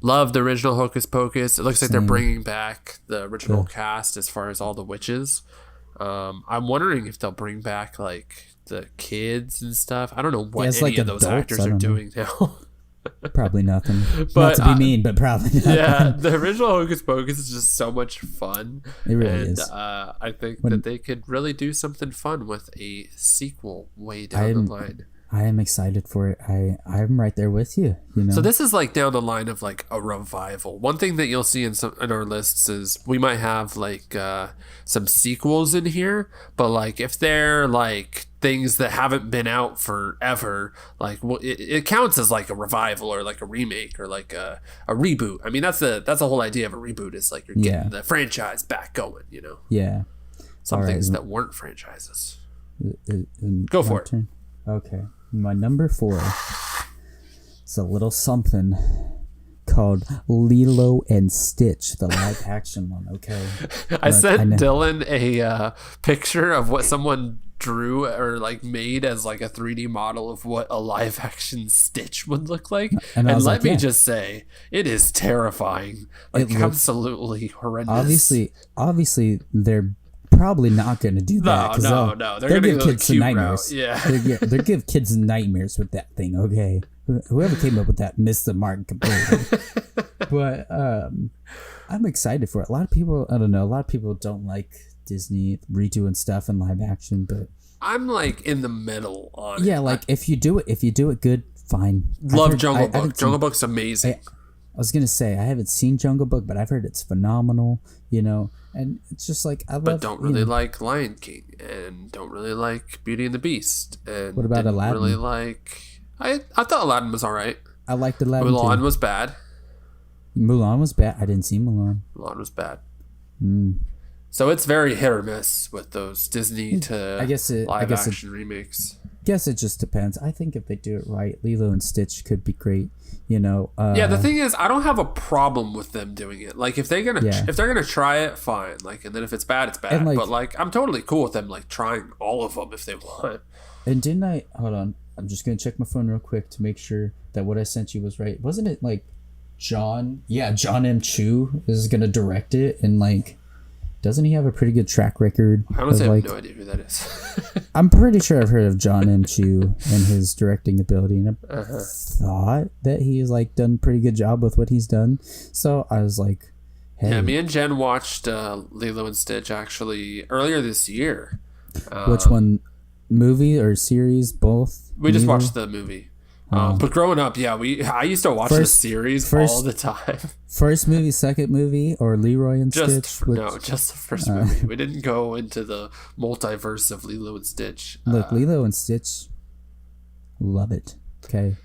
Love the original Hocus Pocus. It looks like they're bringing back the original cast as far as all the witches. I'm wondering if they'll bring back like the kids and stuff. I don't know what any of those actors are doing now. Probably nothing. But, not to be mean, but probably nothing. Yeah, the original Hocus Pocus is just so much fun. It really is. I think that they could really do something fun with a sequel way down the line. I am excited for it. I'm right there with you. You know. So this is like down the line of like a revival. One thing that you'll see in our lists is we might have like some sequels in here, but like if they're like things that haven't been out forever, like it counts as like a revival or like a remake or like a reboot. I mean, that's the whole idea of a reboot is like you're getting the franchise back going. You know. Yeah. Some things that weren't franchises. Go for it. Turn. Okay. My number 4 is a little something called Lilo and Stitch, the live action one. Okay. I sent Dylan a picture of what someone drew or like made as like a 3D model of what a live action Stitch would look like. And let me just say, it is terrifying. Like absolutely horrendous. Obviously they're probably not going to do that. No. They're going to give kids some nightmares. Yeah. They give kids nightmares with that thing. Okay. Whoever came up with that missed the mark completely. But I'm excited for it. A lot of people, I don't know, a lot of people don't like Disney redoing stuff in live action, but I'm like in the middle on it. Yeah, like if you do it good, fine. Love Jungle Book. Jungle Book's amazing. I was gonna say I haven't seen Jungle Book, but I've heard it's phenomenal. You know, and it's just like I love. But don't really like Lion King, and don't really like Beauty and the Beast. And what about Aladdin? Really like I thought Aladdin was all right. I liked Aladdin. Mulan was bad. Mulan was bad. I didn't see Mulan. Mulan was bad. So it's very hit or miss with those Disney to live action remakes. Guess it just depends. I think if they do it right, Lilo and Stitch could be great. You know. Yeah, the thing is, I don't have a problem with them doing it. Like, if they're gonna try it, fine. Like, and then if it's bad, it's bad. But like, I'm totally cool with them like trying all of them if they want. And didn't I? Hold on. I'm just gonna check my phone real quick to make sure that what I sent you was right. Wasn't it like John? Yeah, John M. Chu is gonna direct it, and like, doesn't he have a pretty good track record? I honestly have no idea who that is. I'm pretty sure I've heard of John M. Chu and his directing ability, and I thought that he's like done a pretty good job with what he's done. So I was like, hey. Yeah, me and Jen watched Lilo and Stitch actually earlier this year. Which one? Movie or series? Both? We just watched the movie. But growing up, yeah, I used to watch the series all the time. First movie, second movie, or Leroy and Stitch? No, just the first movie. We didn't go into the multiverse of Lilo and Stitch. Look, Lilo and Stitch, love it. Okay.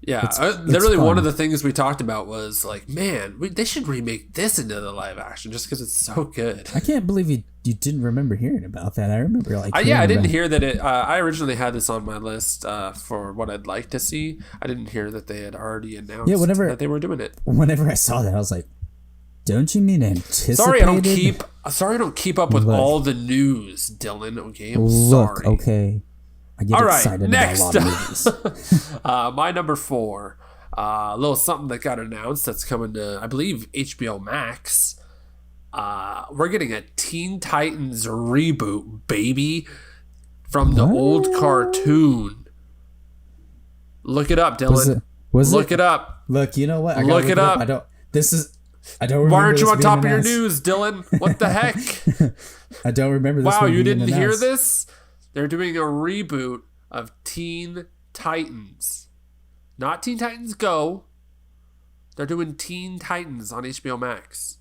Yeah, literally one of the things we talked about was like, man, they should remake this into the live action just because it's so good. I can't believe you didn't remember hearing about that. I remember like I didn't hear that it. I originally had this on my list for what I'd like to see. I didn't hear that they had already announced that they were doing it. Whenever I saw that, I was like, "Don't you mean anticipated?" Sorry, I don't keep up with all the news, Dylan. Okay, I'm sorry. Okay. I get excited next. about a lot of movies. My number 4, a little something that got announced that's coming to, I believe, HBO Max. We're getting a Teen Titans reboot, baby, from the old cartoon. Look it up, Dylan. Look it up. Look, you know what? Look it up. I don't remember. Why aren't you on top of your news, Dylan? What the heck? I don't remember this. Wow, you didn't hear this? They're doing a reboot of Teen Titans. Not Teen Titans Go. They're doing Teen Titans on HBO Max.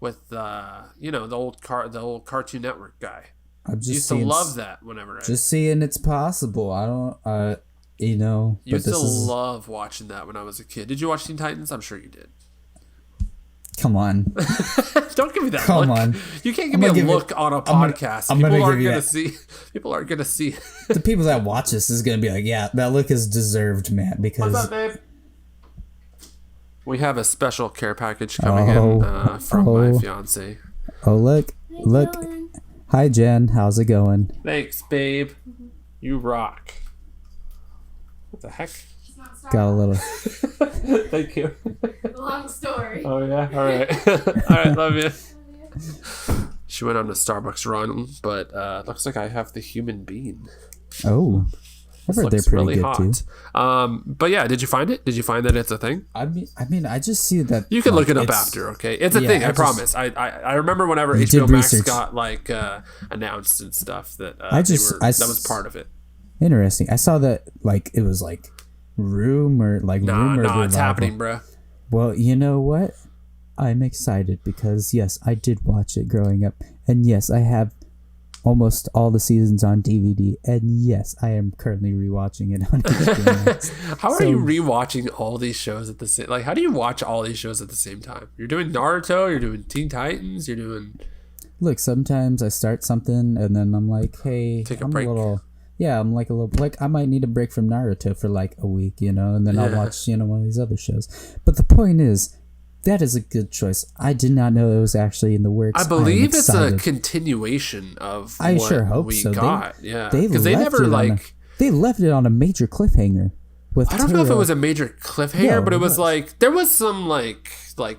With the old Cartoon Network guy. I'm just used to love that whenever just seeing it's possible. I don't used to love watching that when I was a kid. Did you watch Teen Titans? I'm sure you did. Come on. Don't give me that Come look. on. You can't give me a look on a podcast. People aren't going to see. The people that watch this is going to be like, yeah, that look is deserved, Matt, because... What's up, babe? We have a special care package coming in from my fiance. Oh, look. Hi, Jen. How's it going? Thanks, babe. You rock. What the heck? Got a little. Thank you. Long story. Oh yeah. All right. All right. Love you. She went on a Starbucks run, but looks like I have the human bean. Oh, I've heard they're pretty really good hot. Too. But yeah, did you find it? Did you find that it's a thing? I mean, I just see that. You can look it up after. Okay, it's a thing. I promise. I remember whenever HBO Max got like announced and stuff that that was part of it. Interesting. I saw that like it was like. Rumor it's happening, bro. Well, you know what? I'm excited because yes, I did watch it growing up, and yes, I have almost all the seasons on DVD, and yes, I am currently rewatching it on HBO. How are you rewatching all these shows at the same? Like, how do you watch all these shows at the same time? You're doing Naruto, you're doing Teen Titans, you're doing. Look, sometimes I start something, and then I'm like, hey, take a break. I'm like a little like I might need a break from Naruto for like a week, and then I'll watch one of these other shows. But the point is, that is a good choice. I did not know it was actually in the works. I believe it's a continuation of what sure hope we so. got. Because they never they left it on a major cliffhanger. I don't know if it was a major cliffhanger, but it was like there was some like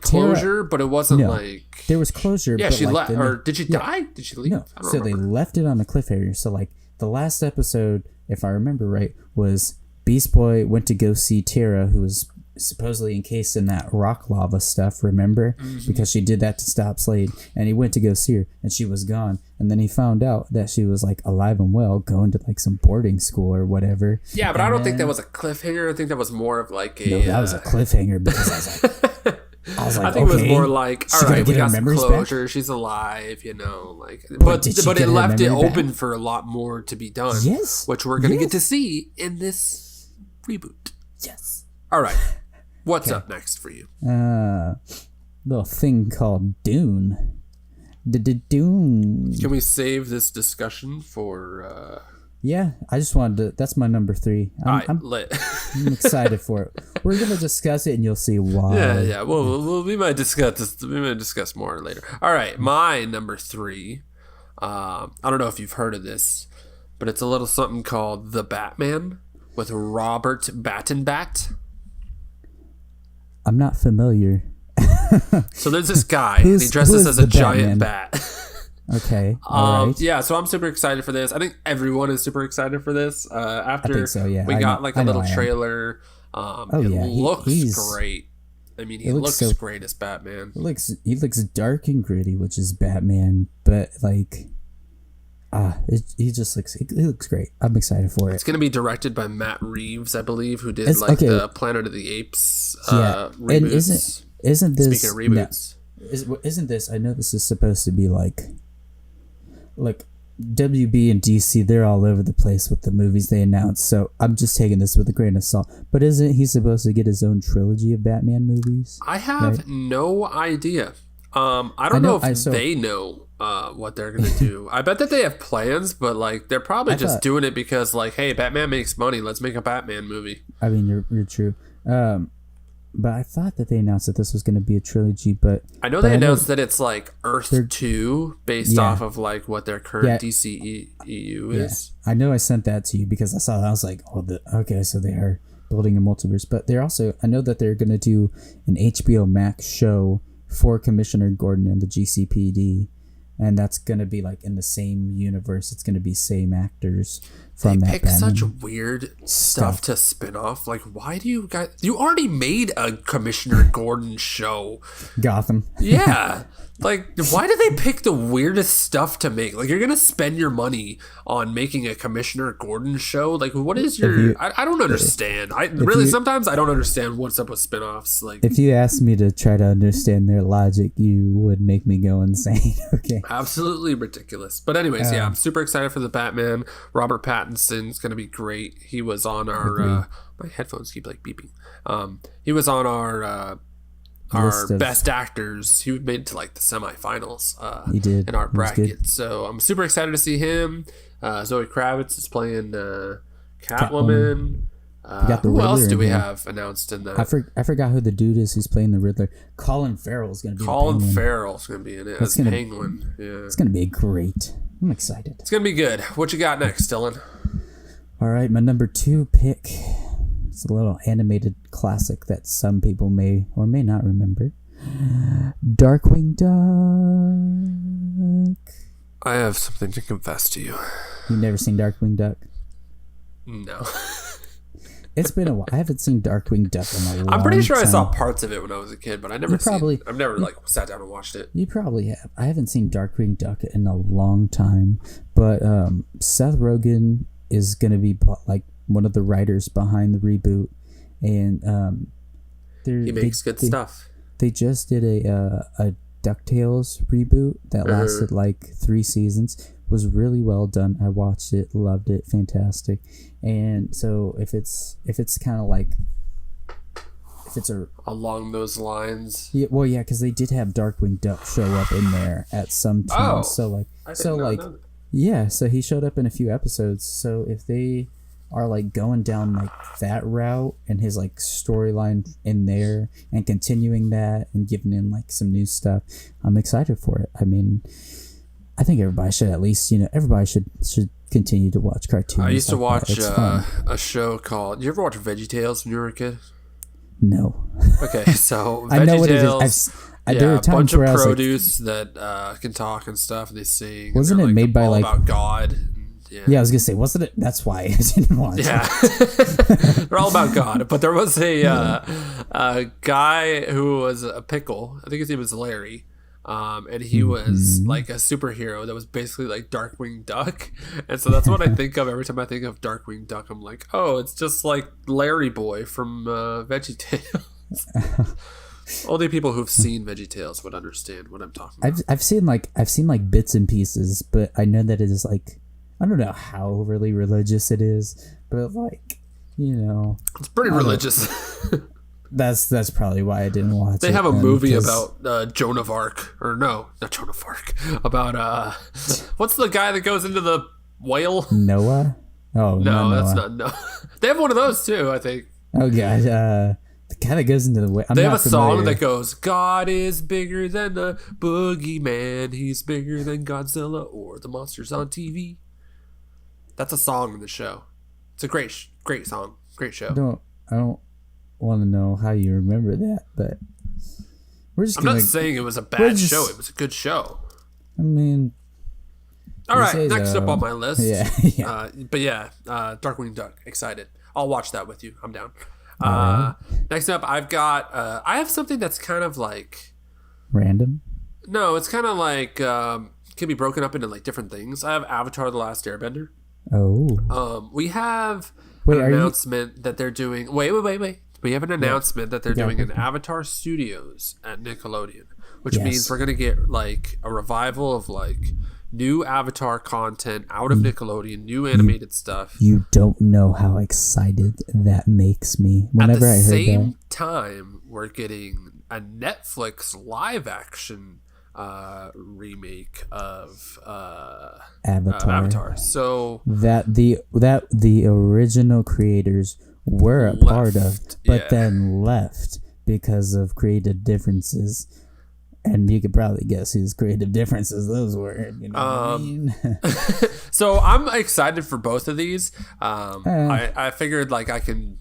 closure, but it wasn't like there was closure. Yeah, she left, or did she die? Did she leave? No, so they left it on a cliffhanger. So like. The last episode, if I remember right, was Beast Boy went to go see Tara, who was supposedly encased in that rock lava stuff, remember? Mm-hmm. Because she did that to stop Slade. And he went to go see her, and she was gone. And then he found out that she was, like, alive and well, going to, like, some boarding school or whatever. Yeah, but I don't think that was a cliffhanger. I think that was more of, like, a... No, that was a cliffhanger because I was like, I think it was more like, all right, we got some closure. Back? She's alive, like. But it left it open for a lot more to be done. Yes, which we're gonna get to see in this reboot. Yes. All right, what's up next for you? Little thing called Dune. Doom. Can we save this discussion for? Yeah, I just wanted to. That's my number 3. I'm lit. I'm excited for it. We're gonna discuss it, and you'll see why. Yeah. Well, we might discuss this. We might discuss more later. All right, my number 3. I don't know if you've heard of this, but it's a little something called The Batman with Robert Battenbat. I'm not familiar. So there's this guy, and he dresses as a giant bat. Okay. All right. Yeah, so I'm super excited for this. I think everyone is super excited for this. After I think so, yeah. we got like a little trailer. It looks great. I mean, he looks great as Batman. He looks dark and gritty, which is Batman, but like he looks great. I'm excited for it. It's going to be directed by Matt Reeves, I believe, who did the Planet of the Apes reboots. And isn't this, speaking of reboots, isn't this, I know this is supposed to be like WB and DC, they're all over the place with the movies they announce, so I'm just taking this with a grain of salt. But isn't he supposed to get his own trilogy of Batman movies? I have no idea. I don't know if they know what they're gonna do. I bet that they have plans, but like they're probably doing it because like, hey, Batman makes money. Let's make a Batman movie. I mean, you're true. But I thought that they announced that this was going to be a trilogy, but I know they announced that it's like Earth 2 based off of like what their current DCEU is. I know I sent that to you because I saw that. I was like, okay, so they are building a multiverse. But they're also, I know that they're going to do an HBO Max show for Commissioner Gordon and the GCPD. And that's going to be like in the same universe. It's going to be same actors from that. They pick such weird stuff to spin off. Like, why do you guys... You already made a Commissioner Gordon show. Gotham. Yeah. Like, why do they pick the weirdest stuff to make? Like, you're going to spend your money on making a Commissioner Gordon show? Like, what is your... I don't understand. Sometimes I don't understand what's up with spin-offs. Like, if you asked me to try to understand their logic, you would make me go insane. Okay. Absolutely ridiculous. But anyways, I'm super excited for the Batman. Robert Pattinson's going to be great. He was on our... my headphones keep, like, beeping. He was on our best actors. He made it to like the semifinals he did in our bracket, so I'm super excited to see him. Zoe Kravitz is playing Catwoman. Who else do we have announced in that? I forgot who the dude is who's playing the Riddler. Colin Farrell's going to be Farrell's going to be in it as Penguin. Yeah, it's going to be great. I'm excited. It's going to be good. What you got next, Dylan? All right, my number 2 pick. It's a little animated classic that some people may or may not remember. Darkwing Duck. I have something to confess to you. You've never seen Darkwing Duck? No. It's been a while. I haven't seen Darkwing Duck in a long time. I'm pretty sure I saw parts of it when I was a kid, but I've never sat down and watched it. You probably have. I haven't seen Darkwing Duck in a long time, but Seth Rogen is going to be like one of the writers behind the reboot, and he makes good stuff. They just did a DuckTales reboot that lasted like 3 seasons. It was really well done. I watched it, loved it, fantastic. And so if it's kind of like along those lines, because they did have Darkwing Duck show up in there at some time. So he showed up in a few episodes. So if they are like going down like that route and his like storyline in there and continuing that and giving in like some new stuff, I'm excited for it. I mean, I think everybody should at least, everybody should continue to watch cartoons. I used to watch a show called... You ever watch VeggieTales when you were a kid? No. Okay, so I know what it is. There were a bunch of produce like, that can talk and stuff. And they sing. Wasn't it made by all like about God? Yeah, I was gonna say, wasn't it? That's why I didn't watch. Yeah, they're all about God. But there was a guy who was a pickle. I think his name was Larry. And he was like a superhero that was basically like Darkwing Duck. And so that's what I think of every time I think of Darkwing Duck. I'm like, oh, it's just like Larry Boy from VeggieTales. Only people who've seen VeggieTales would understand what I'm talking about. I've seen like bits and pieces, but I know that it is like, I don't know how really religious it is, but like, it's pretty religious. That's probably why I didn't watch it. They have a movie about Joan of Arc, or no, not Joan of Arc. About what's the guy that goes into the whale? Noah. Oh no, Noah. that's not Noah. They have one of those too, I think. Oh god, the guy that goes into the whale. They have a song that goes, "God is bigger than the boogeyman. He's bigger than Godzilla or the monsters on TV." That's a song in the show. It's a great song, great show. I don't want to know how you remember that, but I'm not saying it was a bad show. It was a good show. I mean, all right. Next up on my list. Yeah. But yeah, Darkwing Duck. Excited. I'll watch that with you. I'm down. Right. Next up, I've got. I have something that's kind of like random. No, it's kind of like can be broken up into like different things. I have Avatar: The Last Airbender. Oh. We have an announcement that they're doing. Wait. We have an announcement that they're doing an Avatar Studios at Nickelodeon, which means we're gonna get like a revival of like new Avatar content out of Nickelodeon, new animated stuff. You don't know how excited that makes me. Whenever I heard that. At the same time, we're getting a Netflix live action remake of Avatar. So that the original creators were a part of, but then left because of creative differences. And you could probably guess whose creative differences those were. You know what I mean? So I'm excited for both of these. I figured like I can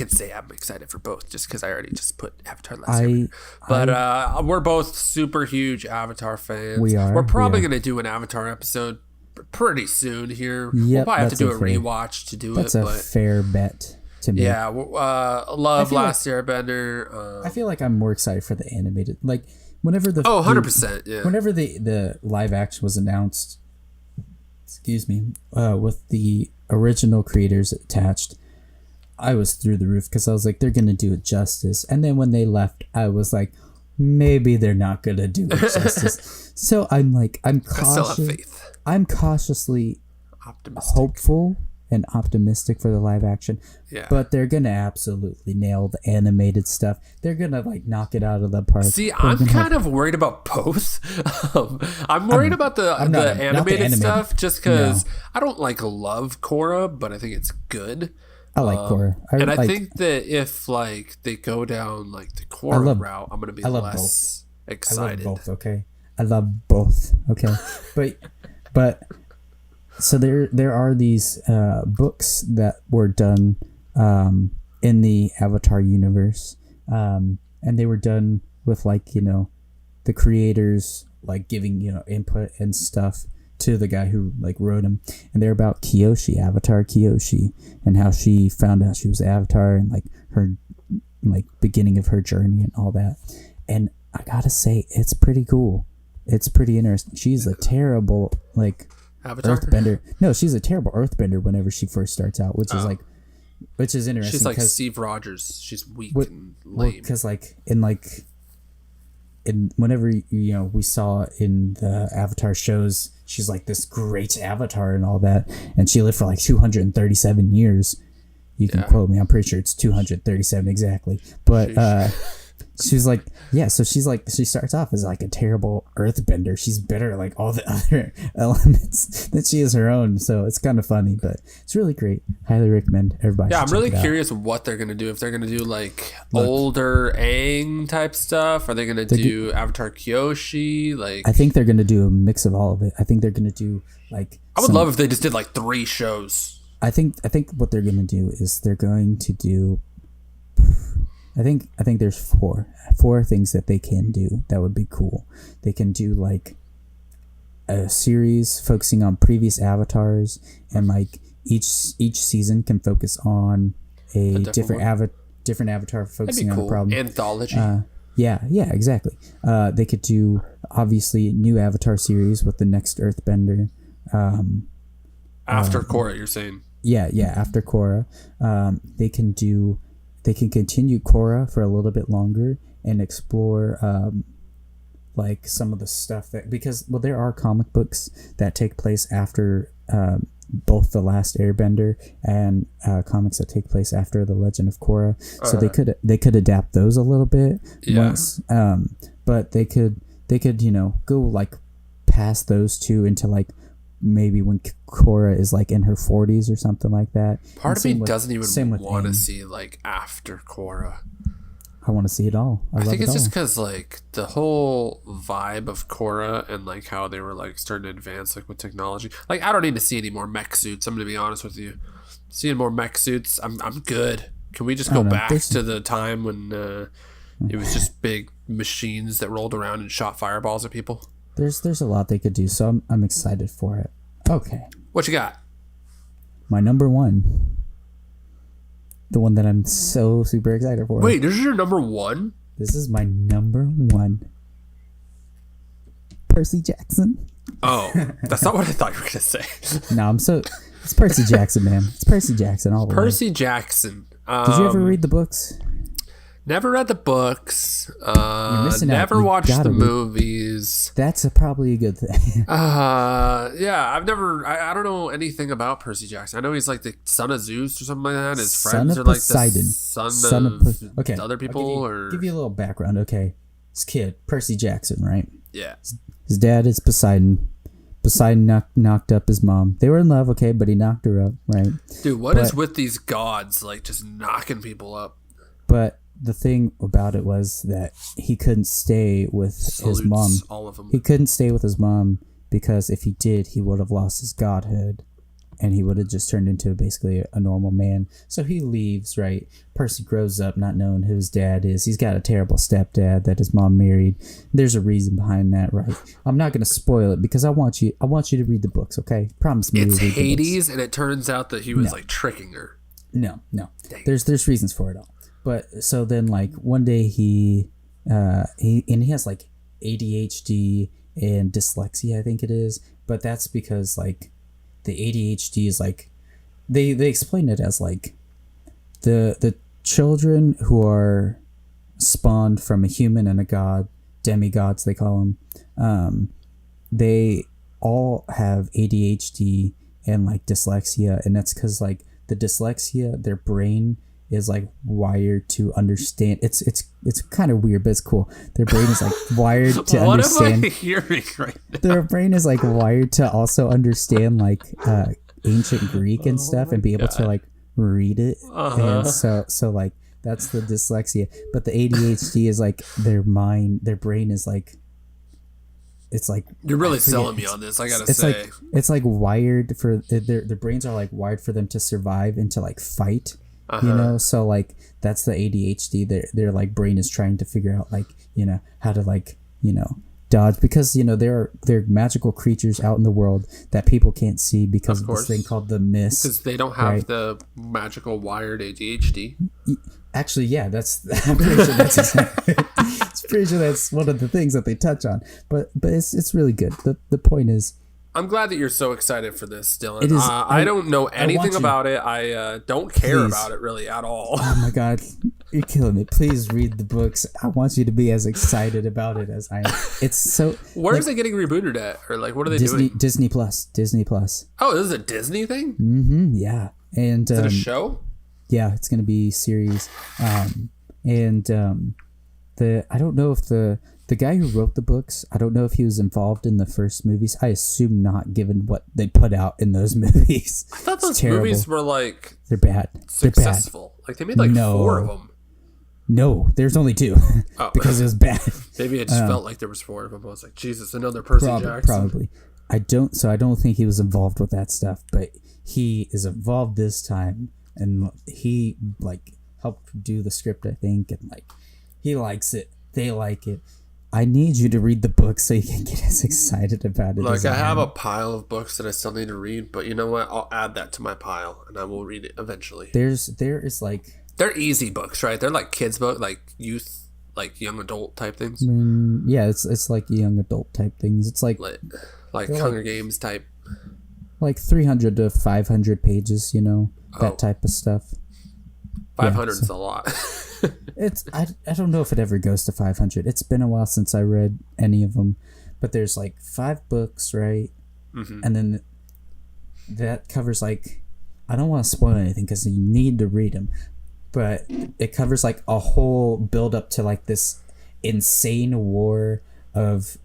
say I'm excited for both just because I already just put Avatar last year. But we're both super huge Avatar fans. We're probably going to do an Avatar episode pretty soon here. We'll probably have to do a rewatch to do it. That's a fair bet to me. Yeah, love Last Airbender. I feel like I'm more excited for the animated. Like whenever 100%. Yeah. Whenever the live action was announced, with the original creators attached, I was through the roof because I was like, they're gonna do it justice. And then when they left, I was like, maybe they're not gonna do it justice. So I'm cautious. I still have faith. I'm cautiously hopeful and optimistic for the live action. Yeah. But they're gonna absolutely nail the animated stuff. They're gonna like knock it out of the park. See, I'm kind of worried about both. I'm worried about the animated stuff just because I don't like love Korra, but I think it's good. I like Korra. I think that if like they go down like the Korra route, I'm gonna be less excited. I love both. Okay, I love both. Okay, but so there are these books that were done in the Avatar universe, and they were done with the creators like giving input and stuff to the guy who like wrote them, and they're about Kyoshi, Avatar Kyoshi, and how she found out she was Avatar and like her beginning of her journey and all that. And I gotta say, it's pretty cool. It's pretty interesting. She's a terrible Avatar? earthbender. No, she's a terrible earthbender whenever she first starts out, which is interesting. She's like Steve Rogers. She's weak and lame. Because in whenever we saw in the Avatar shows, she's like this great Avatar and all that, and she lived for like 237 years. You can quote me. I'm pretty sure it's 237 exactly. But she's like, so she starts off as like a terrible earthbender. She's better at like all the other elements that she is her own. So it's kind of funny, but it's really great. Highly recommend everybody. Yeah, I'm really curious what they're gonna do. If they're gonna do older Aang type stuff, are they gonna do Avatar Kyoshi? I think they're gonna do a mix of all of it. I think they're gonna do I would love if they just did 3 shows. I think what they're gonna do is they're going to do. I think there's four things that they can do that would be cool. They can do a series focusing on previous avatars, and each season can focus on a different avatar focusing on a problem. Anthology. Yeah, exactly. They could do obviously new Avatar series with the next Earthbender. After Korra, you're saying? Yeah. After Korra, They can continue Korra for a little bit longer and explore some of the stuff because there are comic books that take place after both The Last Airbender and comics that take place after The Legend of Korra. So they could adapt those a little bit. Yeah. Once, but they could go like past those two into like maybe when Korra is like in her 40s or something like that. Part of me doesn't even want to see like after Korra. I want to see it all. I think it's just because like the whole vibe of Korra and like how they were like starting to advance like with technology. Like I don't need to see any more mech suits. I'm gonna be honest with you. Seeing more mech suits, I'm good. Can we just go back to the time when it was just big machines that rolled around and shot fireballs at people? There's a lot they could do, so I'm excited for it. Okay. What you got? My number one. The one that I'm so super excited for. Wait, this is your number one? This is my number one. Percy Jackson. Oh, that's not what I thought you were going to say. No, it's Percy Jackson, man. It's Percy Jackson all the way. Percy Jackson. Did you ever read the books? Never read the books. You're missing out. Never watched the movies. That's probably a good thing. Yeah, I've never. I don't know anything about Percy Jackson. I know he's like the son of Zeus or something like that. His friends are like the son of other people. Or give you a little background. Okay, this kid Percy Jackson, right? Yeah. His dad is Poseidon. Poseidon knocked up his mom. They were in love, okay, but he knocked her up, right? Dude, what is with these gods like just knocking people up? But the thing about it was that he couldn't stay with his mom. All of them. He couldn't stay with his mom because if he did, he would have lost his godhood and he would have just turned into basically a normal man. So he leaves, right? Percy grows up not knowing who his dad is. He's got a terrible stepdad that his mom married. There's a reason behind that, right? I'm not going to spoil it because I want you to read the books, okay? Promise me. It's Hades, and it turns out that he was like tricking her. No. There's reasons for it all. But so then like one day he has like ADHD and dyslexia, I think it is. But that's because like the ADHD is like they explain it as like the children who are spawned from a human and a god, demigods they call them, they all have ADHD and like dyslexia, and that's because like the dyslexia, their brain is like wired to understand. It's kind of weird, but it's cool. Their brain is like wired to understand. What am I hearing right now? Their brain is like wired to also understand like ancient Greek and stuff and be able to like read it. And so like that's the dyslexia. But the ADHD is like their brain is like, it's like you're really selling me on this. I gotta say, it's like wired for their brains are like wired for them to survive and to like fight. You know, so like that's the ADHD. Their like brain is trying to figure out like, you know, how to like, you know, dodge, because you know there are magical creatures out in the world that people can't see because of this thing called the mist. Because they don't have the magical wired ADHD. Actually, yeah, I'm pretty sure it's pretty sure that's one of the things that they touch on. But it's really good. The point is, I'm glad that you're so excited for this, Dylan. It is, I don't know anything about it. I don't care about it really at all. Oh my God, you're killing me. Please read the books. I want you to be as excited about it as I am. It's so... Where is it getting rebooted at? Or like, what are they doing? Disney Plus. Oh, this is a Disney thing? Mm-hmm, yeah. And, is it a show? Yeah, it's going to be series. I don't know if the guy who wrote the books, I don't know if he was involved in the first movies. I assume not, given what they put out in those movies. I thought those movies were like... They're bad. Successful. Like they made like 4 of them. No, there's only 2. Oh. Because it was bad. Maybe it just felt like there was 4 of them. I was like, Jesus, another Percy Jackson. Probably. I don't think he was involved with that stuff, but he is involved this time, and he like helped do the script, I think, and like he likes it. They like it. I need you to read the book so you can get as excited about it. Like I have a pile of books that I still need to read, but you know what? I'll add that to my pile, and I will read it eventually. There is like... They're easy books, right? They're like kids' books, like youth, like young adult type things. Yeah, it's like young adult type things. It's like Hunger Games type. Like 300 to 500 pages, you know, that type of stuff. 500 is a lot. I don't know if it ever goes to 500. It's been a while since I read any of them, but there's like 5 books, right? Mm-hmm. And then that covers like, I don't want to spoil anything because you need to read them, but it covers like a whole build up to like this insane war of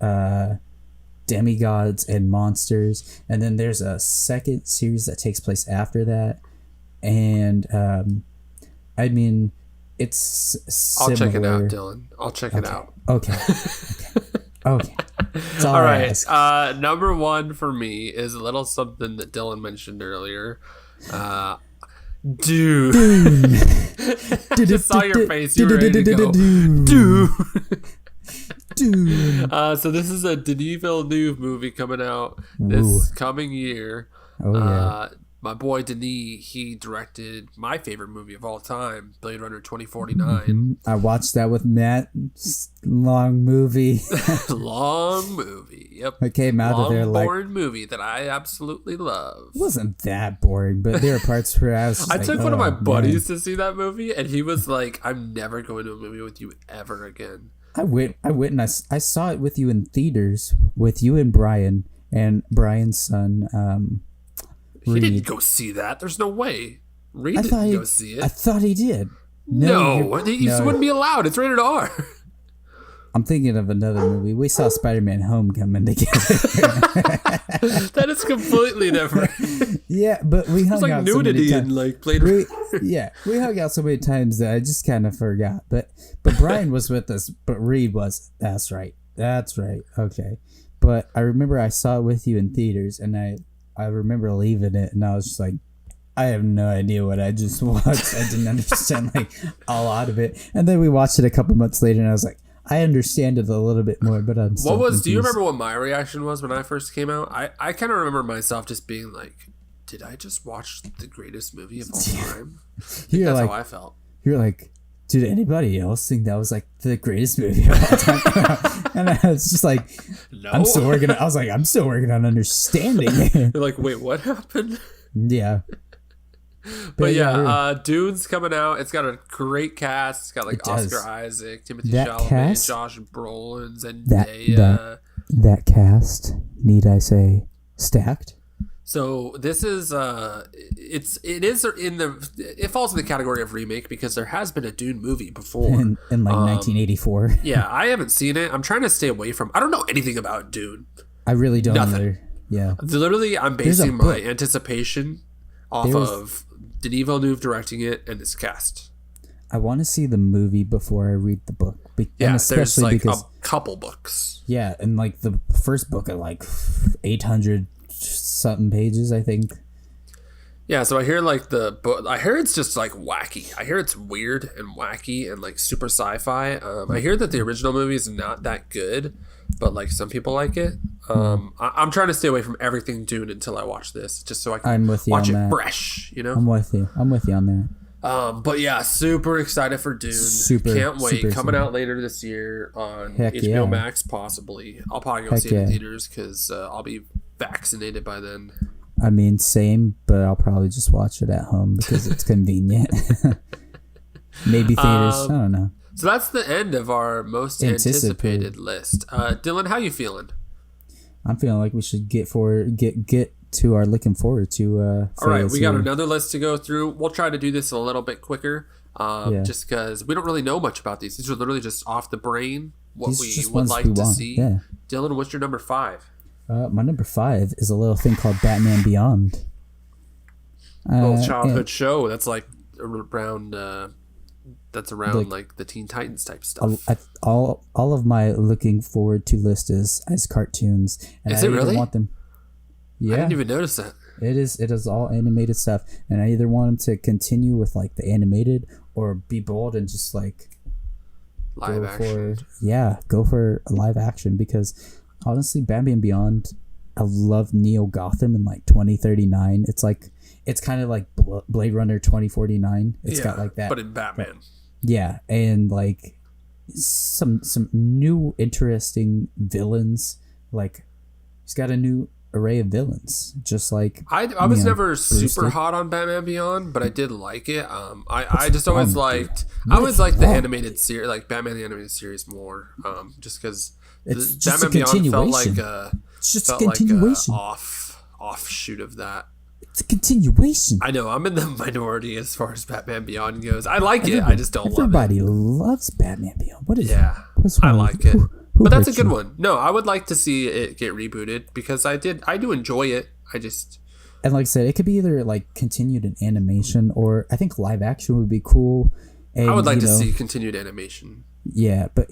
demigods and monsters, and then there's a second series that takes place after that, and I mean, it's similar. I'll check it out, Dylan. I'll check it out. Okay. Okay. That's all right. Number one for me is a little something that Dylan mentioned earlier. Dune. I just saw your face. You were ready to go. Dune. Dune. So this is a Denis Villeneuve movie coming out this coming year. Oh yeah. My boy Denis, he directed my favorite movie of all time, Blade Runner 2049. Mm-hmm. I watched that with Matt. Long movie. Long movie. Yep. I came out of there like, boring movie that I absolutely love. It wasn't that boring, but there are parts where I was just I like, took one of my buddies to see that movie, and he was like, I'm never going to a movie with you ever again. I went and I saw it with you in theaters, with you and Brian, and Brian's son, He Reed. didn't go see that. There's no way. Reed didn't go see it. I thought he did. No, he wouldn't be allowed. It's rated R. I'm thinking of another movie. We saw Spider-Man Homecoming together. That is completely different. Yeah, but we hung It's like out nudity so and like Blade Runner. We hung out so many times that I just kind of forgot. But Brian was with us, but Reed was. That's right. Okay. But I remember I saw it with you in theaters, and I remember leaving it, and I was just like, I have no idea what I just watched. I didn't understand like a lot of it. And then we watched it a couple months later, and I was like, I understand it a little bit more, but I'm still confused. Do you remember what my reaction was when I first came out? I kind of remember myself just being like, did I just watch the greatest movie of all time? That's how I felt. You're like, did anybody else think that was like the greatest movie of all time? And I was just like, no. I'm still working on understanding it. You're like, wait, what happened? Yeah. But yeah, Dune's coming out. It's got a great cast. It's got like Oscar Isaac, Timothée Chalamet, Josh Brolin, Zendaya. That cast, need I say, stacked? So this is it falls in the category of remake because there has been a Dune movie before in like 1984. Yeah, I haven't seen it. I'm trying to stay away from. I don't know anything about Dune. I really don't Nothing. either. Yeah. Literally, I'm basing my anticipation off of Denis Villeneuve directing it and his cast. I want to see the movie before I read the book. Yeah, there's like a couple books. Yeah, and like the first book are like 800 something pages, I think. Yeah, so I hear like the book. I hear it's just like wacky. I hear it's weird and wacky and like super sci-fi. I hear that the original movie is not that good, but like some people like it. I'm trying to stay away from everything Dune until I watch this, just so I can watch it fresh. You know, I'm with you on that. But yeah, super excited for Dune. Can't wait. Coming out later this year on HBO Max, possibly. I'll probably go see it in theaters because I'll be vaccinated by then. I mean, same, but I'll probably just watch it at home because it's convenient. Maybe theaters. I don't know. So that's the end of our most anticipated list. Dylan, how you feeling? I'm feeling like we should get to our looking forward to. All right, we got another list to go through. We'll try to do this a little bit quicker, just because we don't really know much about these. These are literally just off the brain, what we would like to see. Yeah. Dylan, what's your number 5? My number 5 is a little thing called Batman Beyond. Little childhood show that's like around. That's around like the Teen Titans type stuff. All of my looking forward to list is as cartoons, and is it really? Want them. Yeah, I didn't even notice that. It is all animated stuff, and I either want them to continue with like the animated or be bold and just like live action. Go for live action because honestly, Batman Beyond, I love Neo Gotham in like 2039. It's kind of like Blade Runner 2049. It's got like that, but in Batman. Yeah, and like some new interesting villains. Like he's got a new array of villains, just like I was never super hot on Batman Beyond, but I did like it. I just always liked the animated series, like Batman the animated series more. Just because Batman Beyond felt like it's just a continuation, offshoot of that. It's a continuation. I know I'm in the minority as far as Batman Beyond goes. I like it. I just don't love it. Everybody loves Batman Beyond. What is what's I wrong like with, it. who But that's a hurt good you? one. No, I would like to see it get rebooted because I do enjoy it. And like I said, it could be either like continued in animation or I think live action would be cool. And, I would like to see continued animation. Yeah, but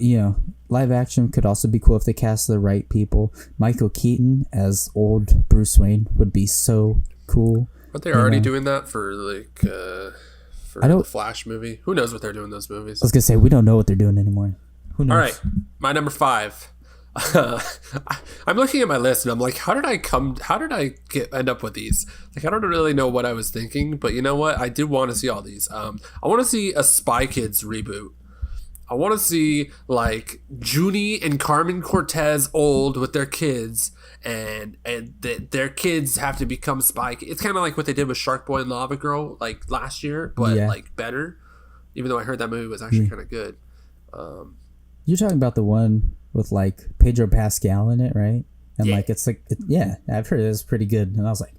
live action could also be cool if they cast the right people. Michael Keaton as old Bruce Wayne would be so cool. But they're already doing that for like the Flash movie. Who knows what they're doing in those movies? I was gonna say we don't know what they're doing anymore. Who knows? All right, my number 5. I'm looking at my list and I'm like, how did I end up with these? Like, I don't really know what I was thinking, but you know what? I do want to see all these. I want to see a Spy Kids reboot. I want to see like Junie and Carmen Cortez old with their kids, and their kids have to become spy. It's kind of like what they did with Shark Boy and Lava Girl like last year, but like better. Even though I heard that movie was actually kind of good. You're talking about the one with like Pedro Pascal in it, right? And like it's like I've heard it's pretty good, and I was like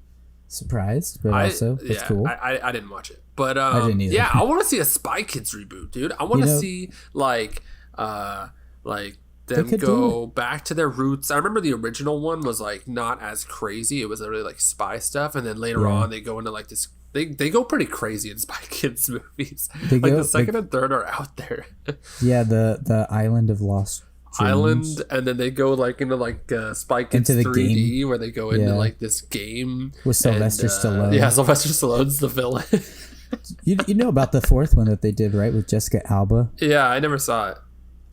surprised, but also it's cool. I didn't watch it, but I didn't either. Yeah, I want to see a Spy Kids reboot, dude. I want to see like them go back to their roots. I remember the original one was like not as crazy. It was really like spy stuff, and then later on they go into like this. They go pretty crazy in Spy Kids movies. The second and third are out there. Yeah, the Island of Lost Dreams. And then they go like into like Spy Kids into the 3D game. Where they go into like this game with Sylvester Stallone. Yeah, Sylvester Stallone's the villain. you know about the fourth one that they did, right, with Jessica Alba? Yeah, I never saw it.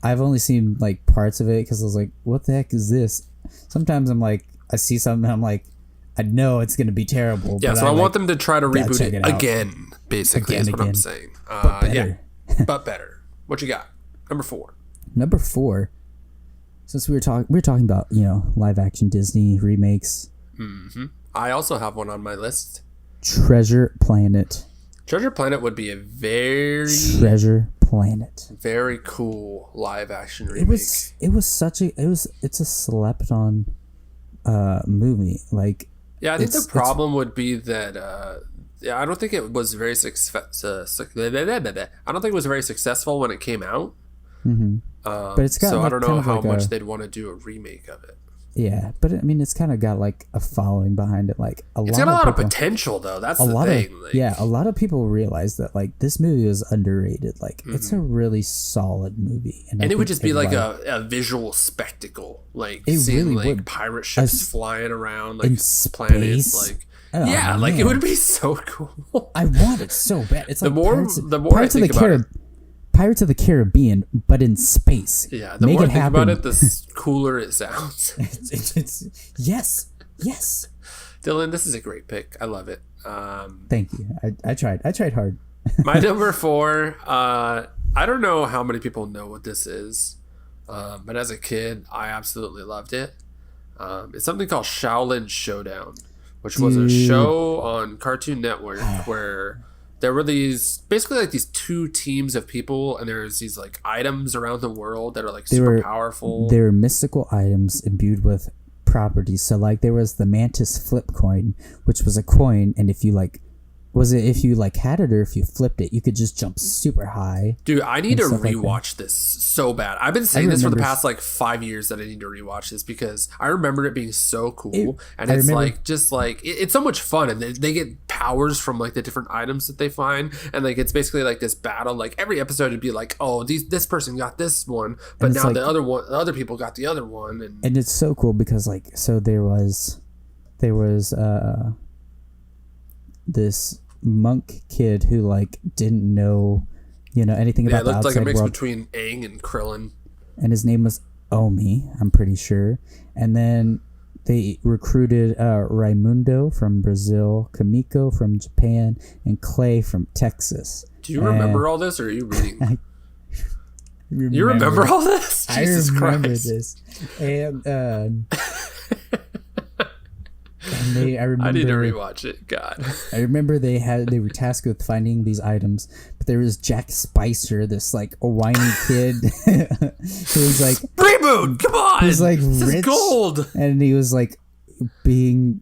I've only seen like parts of it because I was like, what the heck is this? Sometimes I'm like, I see something and I'm like, I know it's going to be terrible. Yeah, but so I want them to try to reboot it again, basically, is what I'm saying. But better. Yeah, but better. What you got? Number 4. Number 4. Since we were talking about, live action Disney remakes. Mm-hmm. I also have one on my list. Treasure Planet. Treasure Planet would be a very cool live action remake. It's a slept on movie. Like, yeah, I think the problem would be that I don't think it was very I don't think it was very successful when it came out. Mm-hmm. But it's got so I don't know how much they'd want to do a remake of it. Yeah, but I mean, it's kind of got like a following behind it. Like it's got a lot of potential, though. That's the thing. A lot of people realize that like this movie is underrated. Like it's a really solid movie, and it would just be like a visual spectacle, like seeing really like pirate ships flying around like planets, like. It would be so cool. I want it so bad. It's like the more I think about it. Pirates of the Caribbean, but in space. Yeah, the more I think about it, the cooler it sounds. Yes. Dylan, this is a great pick. I love it. Thank you. I tried hard. My number 4. I don't know how many people know what this is, but as a kid, I absolutely loved it. It's something called Shaolin Showdown, which was a show on Cartoon Network where there were these two teams of people, and there's these like items around the world that are like super powerful. They were mystical items imbued with properties. So like there was the Mantis flip coin, which was a coin, and if you had it or if you flipped it, you could just jump super high. Dude, I need to rewatch this so bad. I've been saying this for the past like 5 years that I need to rewatch this because I remember it being so cool. It's so much fun, and they get powers from like the different items that they find, and like it's basically like this battle. Like every episode would be like, oh, this person got this one, but now the other people got the other one, and it's so cool because like there was this monk kid who like didn't know anything about the outside world. It looked like a mix between Aang and Krillin, and his name was Omi, I'm pretty sure. And then they recruited Raimundo from Brazil, Kamiko from Japan, and Clay from Texas. Do you remember all this, or are you reading? You remember all this? Jesus Christ. This. And I need to rewatch it. God. I remember they were tasked with finding these items, but there was Jack Spicer, this like a whiny kid who was like, reboot, come on. He was like this rich, is gold, and he was like being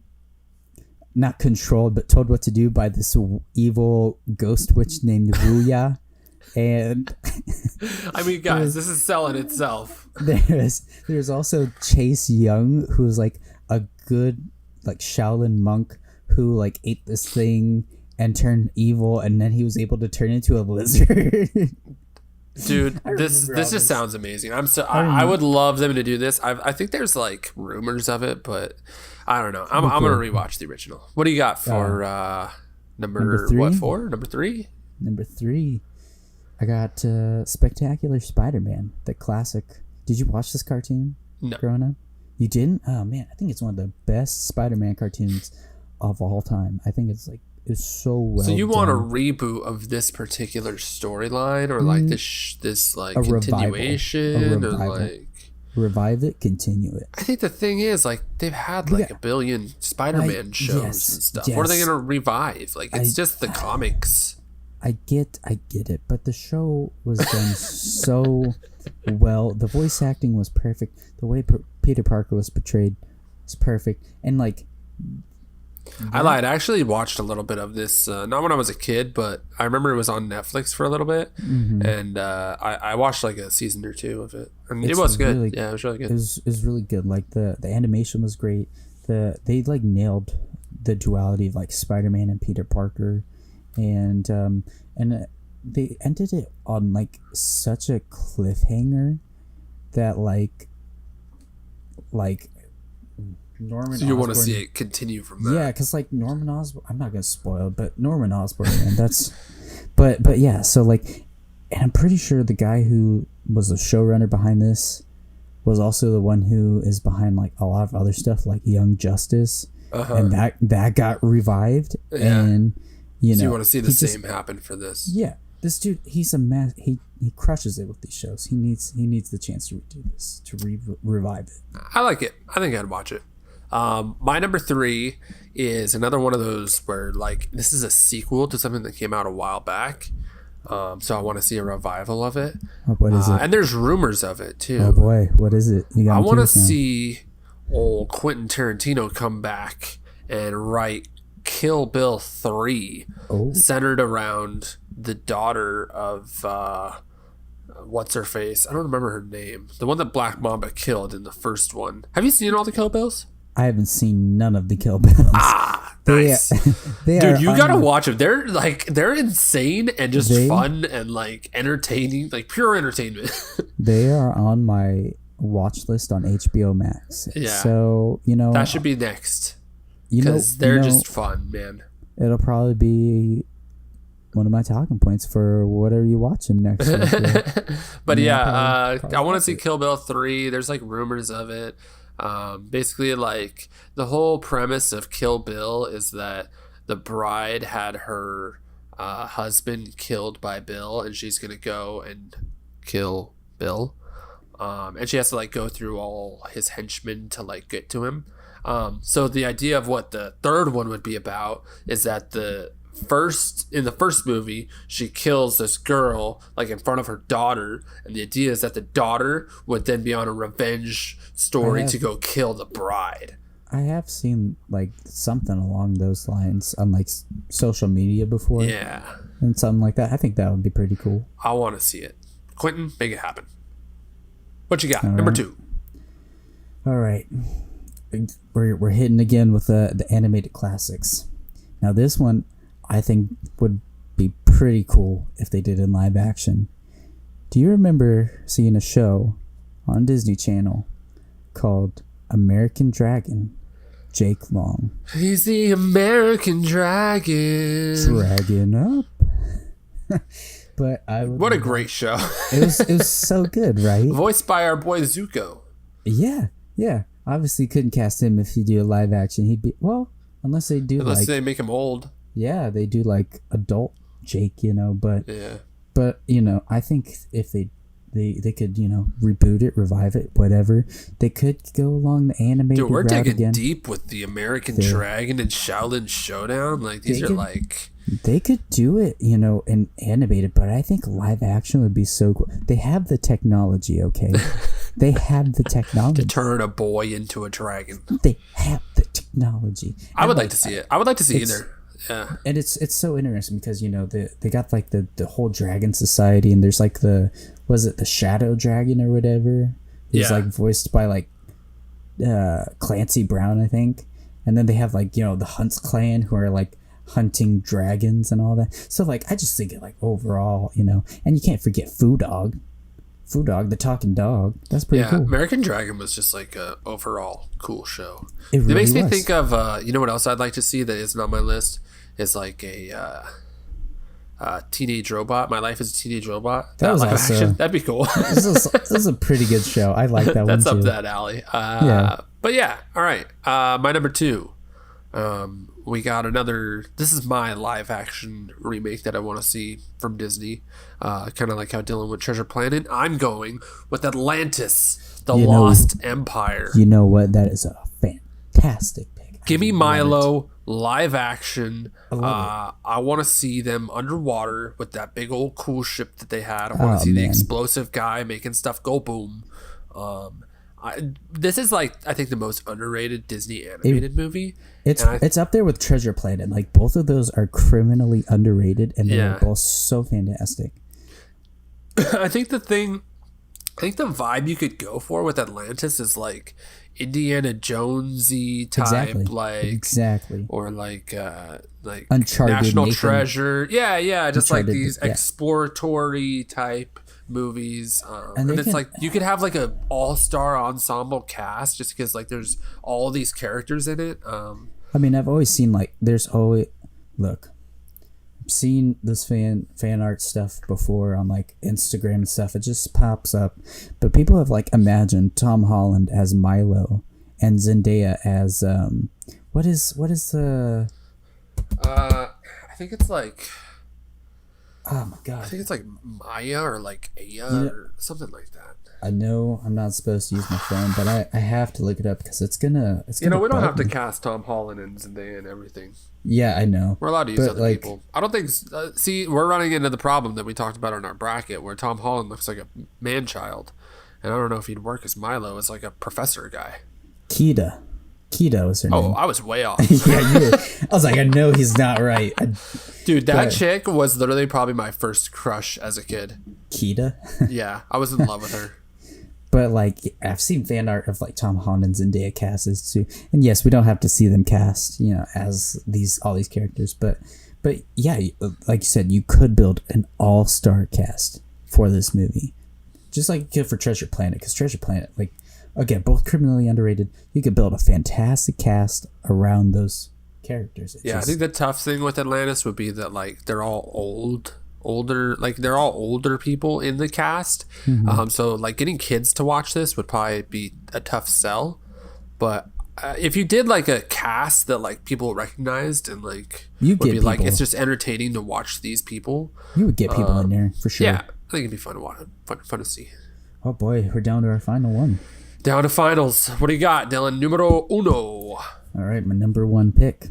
not controlled, but told what to do by this evil ghost witch named Wuya. And I mean, guys, this is selling itself. There's also Chase Young, who's like a good like Shaolin monk who like ate this thing and turned evil, and then he was able to turn into a lizard. Dude, this just sounds amazing. I would love them to do this. I think there's like rumors of it, but I don't know. I'm gonna rewatch the original. What do you got for number three? what 4? Number 3? Number 3. I got Spectacular Spider-Man, the classic. Did you watch this cartoon growing up? You didn't? Oh man, I think it's one of the best Spider-Man cartoons of all time. I think it's so well. So you done. Want a reboot of this particular storyline, or like this like a continuation, or like revive it, continue it? I think the thing is, like, they've had like a billion Spider-Man shows and stuff. Yes. What are they gonna revive? Like, it's just the comics. I get it, but the show was done so well. The voice acting was perfect. The way Peter Parker was portrayed was perfect, and like. I lied. I actually watched a little bit of this, not when I was a kid, but I remember it was on Netflix for a little bit, and I watched like a season or 2 of it, and it was good. Really, yeah, it was really good. It was really good. Like the animation was great. They like nailed the duality of like Spider-Man and Peter Parker, and they ended it on like such a cliffhanger that like. Norman. So you want to see it continue from that? Yeah, because like Norman Osborn, I'm not gonna spoil, but Norman Osborn, man, that's. But yeah, so like, and I'm pretty sure the guy who was the showrunner behind this was also the one who is behind like a lot of other stuff, like Young Justice, and that got revived, and you know. So you want to see the same happen for this? Yeah, this dude, he's a man. He crushes it with these shows. He needs the chance to redo this, to revive it. I like it. I think I'd watch it. My number 3 is another one of those where like this is a sequel to something that came out a while back, so I want to see a revival of it. What is it? And there's rumors of it too. Oh boy, what is it? I want to see old Quentin Tarantino come back and write Kill Bill 3, centered around the daughter of what's her face? I don't remember her name. The one that Black Mamba killed in the first one. Have you seen all the Kill Bills? I haven't seen none of the Kill Bills. Nice. Dude, you gotta watch them. They're insane and just fun and like entertaining, like pure entertainment. They are on my watch list on HBO Max. Yeah. So, that should be next. Because they're just fun, man. It'll probably be one of my talking points for whatever you watch him next week. But yeah, I want to see Kill Bill 3. There's like rumors of it. Basically, like the whole premise of Kill Bill is that the bride had her husband killed by Bill, and she's gonna go and kill Bill, and she has to like go through all his henchmen to like get to him. So the idea of what the third one would be about is that in the first movie, she kills this girl like in front of her daughter, and the idea is that the daughter would then be on a revenge story to go kill the bride. I have seen like something along those lines on like social media before. Yeah. And something like that. I think that would be pretty cool. I want to see it. Quentin, make it happen. What you got? Number 2. All right. We're hitting again with the animated classics. Now this one I think would be pretty cool if they did in live action. Do you remember seeing a show on Disney Channel called American Dragon? Jake Long. He's the American Dragon. Dragon up. But what a great show. It was so good, right? Voiced by our boy Zuko. Yeah. Obviously couldn't cast him if you do a live action. He'd be unless they they make him old. Yeah, they do like adult Jake, but I think if they could, reboot it, revive it, whatever. They could go along the animated route again. Dude, we're digging deep with the American Dragon and Shaolin Showdown. Like these are like they could do it, and animate it, but I think live action would be so cool. They have the technology, okay? They have the technology to turn a boy into a dragon. They have the technology. I would like to see it. I would like to see either. Yeah. And it's so interesting because, you know, they got like the whole dragon society, and there's like the shadow dragon or whatever. He's like voiced by like Clancy Brown, I think. And then they have like, you know, the Hunts clan who are like hunting dragons and all that. So like I just think it like overall, you know, and you can't forget Foo Dog, the talking dog. That's pretty cool. American Dragon was just like a overall cool show. It really makes me was. think of you know what else I'd like to see that isn't on my list? It's like a Teenage Robot. My Life as a Teenage Robot. That was live also, action. That'd be cool. this is a pretty good show. I like that one That's too. up that alley. But yeah, all right. My number 2. We got another. This is my live action remake that I want to see from Disney. Kind of like how Dylan went Treasure Planet. I'm going with Atlantis, the Lost Empire. You know what? That is a fantastic pick. Give me Milo live action. I want to see them underwater with that big old cool ship that they had. I want to see the explosive guy making stuff go boom. This is like, I think, the most underrated Disney animated movie. It's up there with Treasure Planet. Like both of those are criminally underrated, and they're both so fantastic. I think the vibe you could go for with Atlantis is like Indiana Jonesy type, exactly, or like Uncharted, National Nathan. Treasure. Yeah, just Uncharted, like these exploratory type movies, and it's like you could have like a all-star ensemble cast just because like there's all these characters in it. I mean, I've always seen like I've seen this fan art stuff before on like Instagram and stuff. It just pops up, but people have like imagined Tom Holland as Milo and Zendaya as what is the I think it's like, oh my god, I think it's like Maya or like Aya or something like that. I know I'm not supposed to use my phone, but I have to look it up because it's gonna we don't have to cast Tom Holland and Zendaya and everything. Yeah, I know. We're allowed to use other people. I don't think. See, we're running into the problem that we talked about in our bracket, where Tom Holland looks like a man-child, and I don't know if he'd work as Milo as like a professor guy. Keita was her name. Oh, I was way off. Yeah, I was like, I know he's not right. Dude, that chick was literally probably my first crush as a kid. Keita? Yeah, I was in love with her. But like, I've seen fan art of like Tom Holland and Zendaya casts too, and yes, we don't have to see them cast, you know, as all these characters, but yeah, like you said, you could build an all-star cast for this movie, just like you could for Treasure Planet, because Treasure Planet, like, again, both criminally underrated. You could build a fantastic cast around those characters. I think the tough thing with Atlantis would be that like they're all older, like they're all older people in the cast. So like getting kids to watch this would probably be a tough sell. But if you did like a cast that like people recognized and like would be like, it's just entertaining to watch these people. You would get people in there for sure. Yeah, I think it'd be fun to watch, fun to see. Oh boy, we're down to our final one. Down to finals. What do you got, Dylan? Numero uno. All right, my number 1 pick.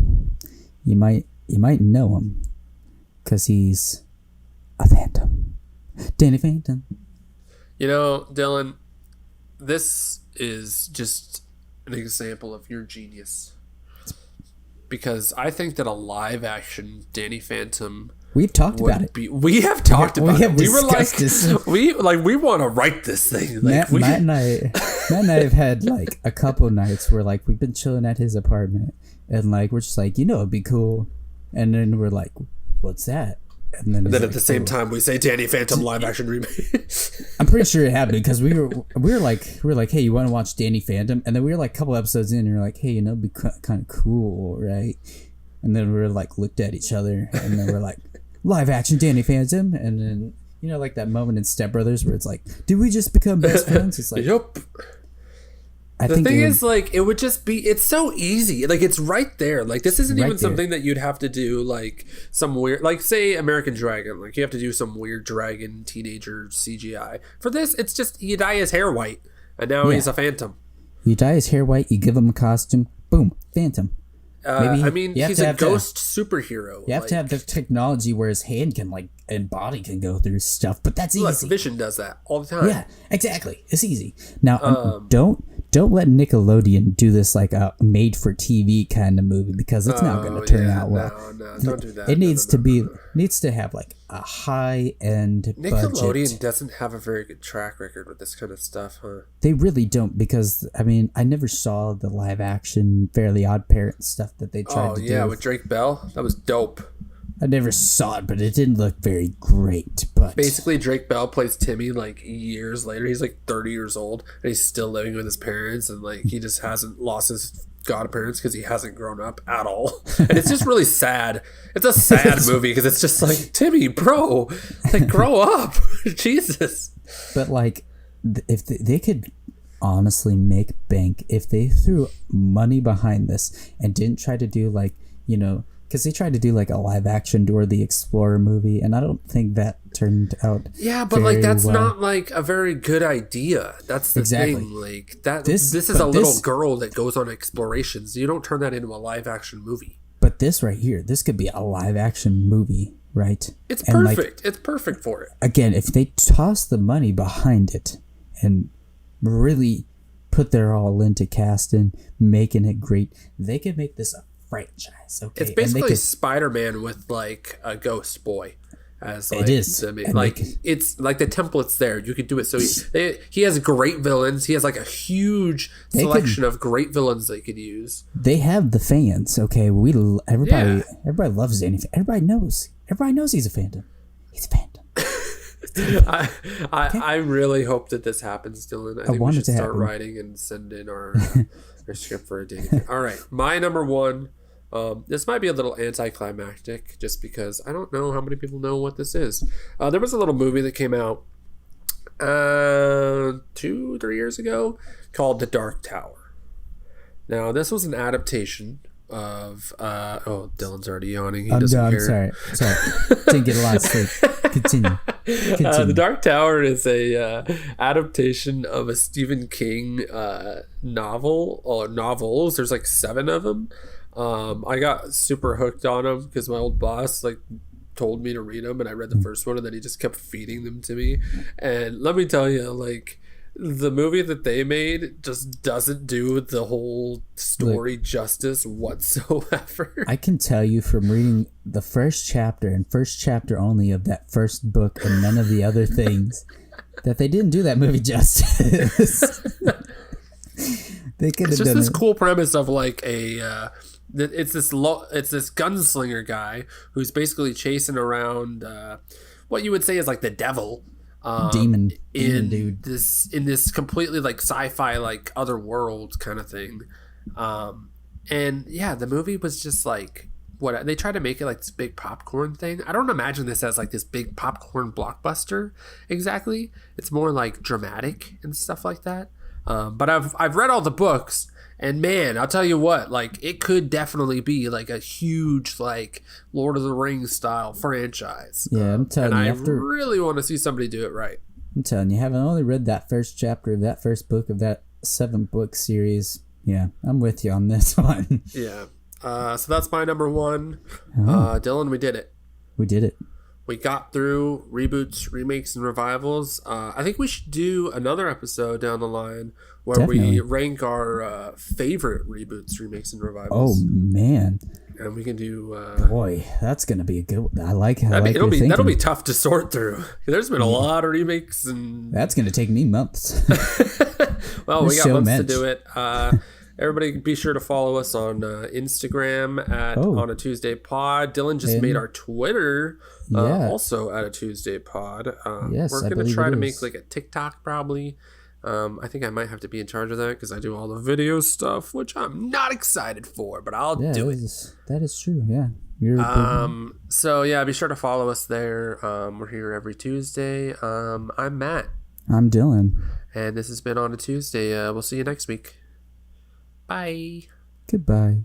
You might know him because he's a phantom. Danny Phantom. You know, Dylan, this is just an example of your genius. Because I think that a live action Danny Phantom. We've talked about it. We have talked about it. We were like, this. we want to write this thing. Like, Matt and I have had like a couple nights where like we've been chilling at his apartment and like we're just like, you know, it'd be cool, and then we're like, what's that? And then at the same time we say Danny Phantom live action remake. I'm pretty sure it happened because we were like, hey, you want to watch Danny Phantom? And then we were like a couple episodes in and you're like, hey, you know, it'd be kind of cool, right? And then we were like looked at each other and then we're like, live action Danny Phantom. And then, you know, like that moment in Step Brothers where it's like, did we just become best friends? It's like, yep. The thing is, like, it would just be, it's so easy. Like, it's right there. Like, this isn't even something that you'd have to do, like, some weird, like, say, American Dragon. Like, you have to do some weird dragon teenager CGI. For this, it's just, you dye his hair white, and now he's a phantom. You dye his hair white, you give him a costume, boom, phantom. Maybe I mean, he's a ghost superhero. You have to have the technology where his hand can and body can go through stuff, but that's easy. Look, Vision does that all the time. Yeah, exactly. It's easy. Now, don't let Nickelodeon do this like a made-for-TV kind of movie, because it's not going to turn out well. No, don't do that. It needs to have like a high-end Nickelodeon budget. doesn't have a very good track record with this kind of stuff, huh? They really don't, because I mean, I never saw the live-action Fairly Odd Parents stuff that they tried to do. Oh yeah, with Drake Bell, that was dope. I never saw it, but it didn't look very great. But basically, Drake Bell plays Timmy like years later. He's like 30 years old, and he's still living with his parents, and like he just hasn't lost his godparents because he hasn't grown up at all. And it's just really sad. It's a sad movie because it's just like, Timmy, bro, like grow up, Jesus. But like, if they could honestly make bank if they threw money behind this and didn't try to do like, because they tried to do like a live action Dora the Explorer movie, and I don't think that turned out. Yeah, but like that's not like a very good idea. That's the thing. Like that. This is a little girl that goes on explorations. You don't turn that into a live action movie. But this right here, this could be a live action movie, right? It's perfect. It's perfect for it. Again, if they toss the money behind it and really put their all into casting, making it great, they could make this a franchise. Okay, it's basically Spider-Man with like a ghost boy, as like, it is. It's like the template's there. You could do it. So he has great villains. He has like a huge selection of great villains they could use. They have the fans. Okay, everybody loves Danny. Everybody knows he's a fandom. He's a fandom. I really hope that this happens, Dylan. I think we should start writing and send in our script for a Danny. All right, my number one. This might be a little anticlimactic, just because I don't know how many people know what this is. There was a little movie that came out 2-3 years ago called The Dark Tower. Now, this was an adaptation of Dylan's already yawning. He doesn't care. I'm sorry. Didn't get a lot of sleep. Continue. The Dark Tower is a adaptation of a Stephen King novel or novels. There's like 7 of them. I got super hooked on them because my old boss like told me to read them, and I read the first one, and then he just kept feeding them to me. And let me tell you, like, the movie that they made just doesn't do the whole story justice whatsoever. I can tell you from reading the first chapter and first chapter only of that first book and none of the other things that they didn't do that movie justice. They could have done this cool premise of like it's this gunslinger guy who's basically chasing around what you would say is like the devil. Demon dude. In this completely like sci-fi like other world kind of thing, and yeah, the movie was just like what they tried to make it like this big popcorn thing. I don't imagine this as like this big popcorn blockbuster exactly. It's more like dramatic and stuff like that. But I've read all the books, and man, I'll tell you what, like it could definitely be like a huge like Lord of the Rings style franchise. Yeah, I'm telling you. And I really want to see somebody do it right. I'm telling you, having only read that first chapter of that first book of that 7-book series, yeah, I'm with you on this one. Yeah. So that's my number one. Dylan, we did it. We did it. We got through reboots, remakes, and revivals. I think we should do another episode down the line where we rank our favorite reboots, remakes, and revivals. Oh man! And we can do. Boy, that's gonna be a good one. I like that'll be tough to sort through. There's been a lot of remakes, and that's gonna take me months. Well, we got months to do it. Everybody be sure to follow us on Instagram at On a Tuesday Pod. Dylan just made our Twitter also at a Tuesday Pod. Yes, we're going to try to make like a TikTok probably. I think I might have to be in charge of that because I do all the video stuff, which I'm not excited for, but I'll do it. That is true, yeah. So yeah, be sure to follow us there. We're here every Tuesday. I'm Matt. I'm Dylan. And this has been On a Tuesday. We'll see you next week. Bye. Goodbye.